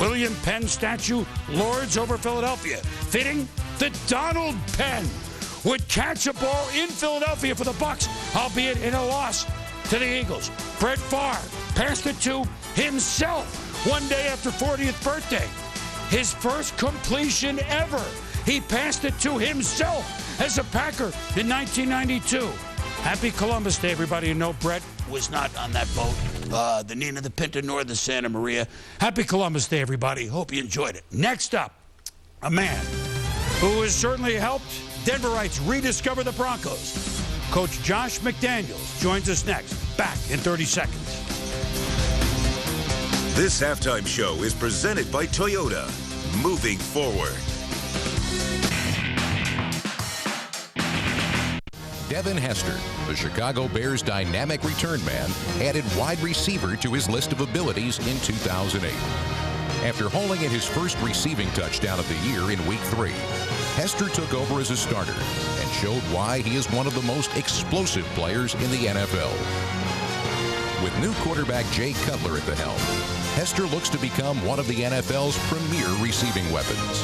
William Penn statue, Lords over Philadelphia. Fitting, the Donald Penn would catch a ball in Philadelphia for the Bucs, albeit in a loss to the Eagles. Brett Favre passed it to himself one day after 40th birthday. His first completion ever. He passed it to himself as a Packer in 1992. Happy Columbus Day, everybody. You know Brett was not on that boat. The Nina, the Pinta, nor the Santa Maria. Happy Columbus Day, everybody. Hope you enjoyed it. Next up, a man who has certainly helped Denverites rediscover the Broncos. Coach Josh McDaniels joins us next. Back in 30 seconds. This halftime show is presented by Toyota. Moving forward. Devin Hester, the Chicago Bears' dynamic return man, added wide receiver to his list of abilities in 2008. After hauling in his first receiving touchdown of the year in Week 3, Hester took over as a starter and showed why he is one of the most explosive players in the NFL. With new quarterback Jay Cutler at the helm, Hester looks to become one of the NFL's premier receiving weapons.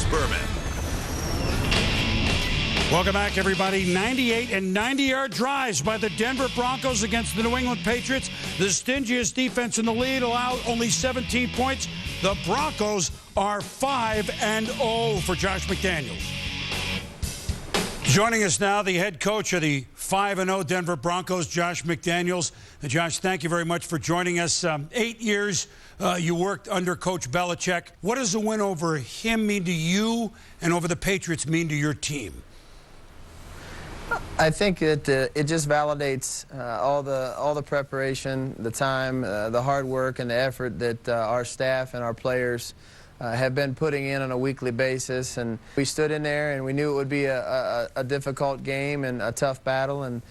Berman. Welcome back, everybody. 98 and 90-yard drives by the Denver Broncos against the New England Patriots. The stingiest defense in the league allowed only 17 points. The Broncos are 5-0 for Josh McDaniels. Joining us now, the head coach of the 5-0 Denver Broncos, Josh McDaniels. Josh, thank you very much for joining us. 8 years you worked under Coach Belichick. What does the win over him mean to you and over the Patriots mean to your team? I think it just validates all the preparation, the time, the hard work, and the effort that our staff and our players have been putting in on a weekly basis. And we stood in there, and we knew it would be a difficult game and a tough battle, and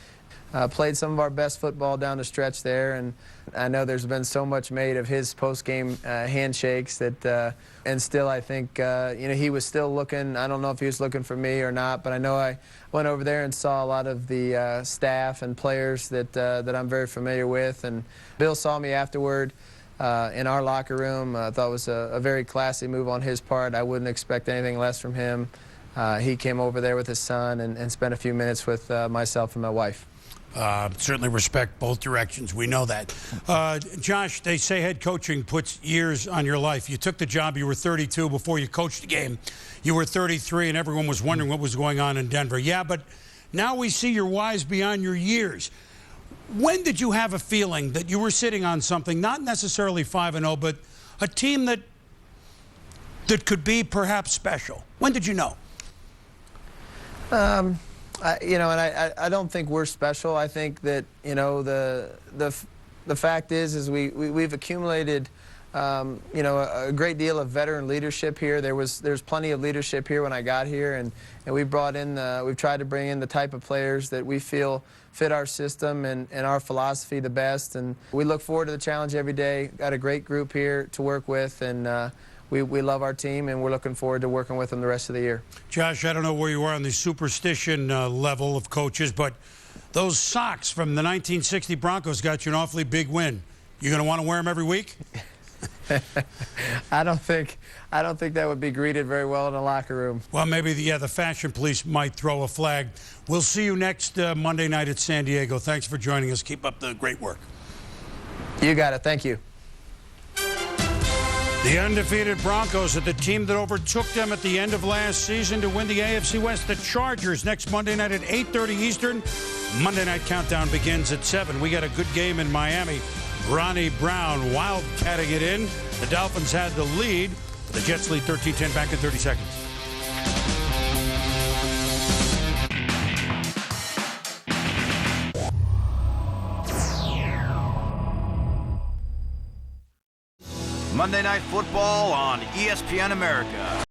played some of our best football down the stretch there. And I know there's been so much made of his post-game handshakes that, and still I think, you know, he was still looking. I don't know if he was looking for me or not, but I know I went over there and saw a lot of the staff and players that I'm very familiar with. And Bill saw me afterward in our locker room. I thought it was a very classy move on his part. I wouldn't expect anything less from him. He came over there with his son and spent a few minutes with myself and my wife. Certainly respect both directions. We know that. Josh, they say head coaching puts years on your life. You took the job, you were 32 before you coached the game. You were 33 and everyone was wondering what was going on in Denver. Yeah, but now we see you're wise beyond your years. When did you have a feeling that you were sitting on something, not necessarily 5-0, but a team that could be perhaps special? When did you know? You know, and I don't think we're special. I think that, you know, the fact is we've accumulated, you know, a great deal of veteran leadership here. There's plenty of leadership here when I got here, and we brought in we've tried to bring in the type of players that we feel fit our system and our philosophy the best. And we look forward to the challenge every day. Got a great group here to work with, and we love our team, and we're looking forward to working with them the rest of the year. Josh, I don't know where you are on the superstition level of coaches, but those socks from the 1960 Broncos got you an awfully big win. You going to want to wear them every week? I don't think that would be greeted very well in the locker room. Well, maybe the fashion police might throw a flag. We'll see you next Monday night at San Diego. Thanks for joining us. Keep up the great work. You got it. Thank you. The undefeated Broncos are the team that overtook them at the end of last season to win the AFC West. The Chargers next Monday night at 8:30 Eastern. Monday Night Countdown begins at 7. We got a good game in Miami. Ronnie Brown wildcatting it in. The Dolphins had the lead. The Jets lead 13-10 back in 30 seconds. Monday Night Football on ESPN America.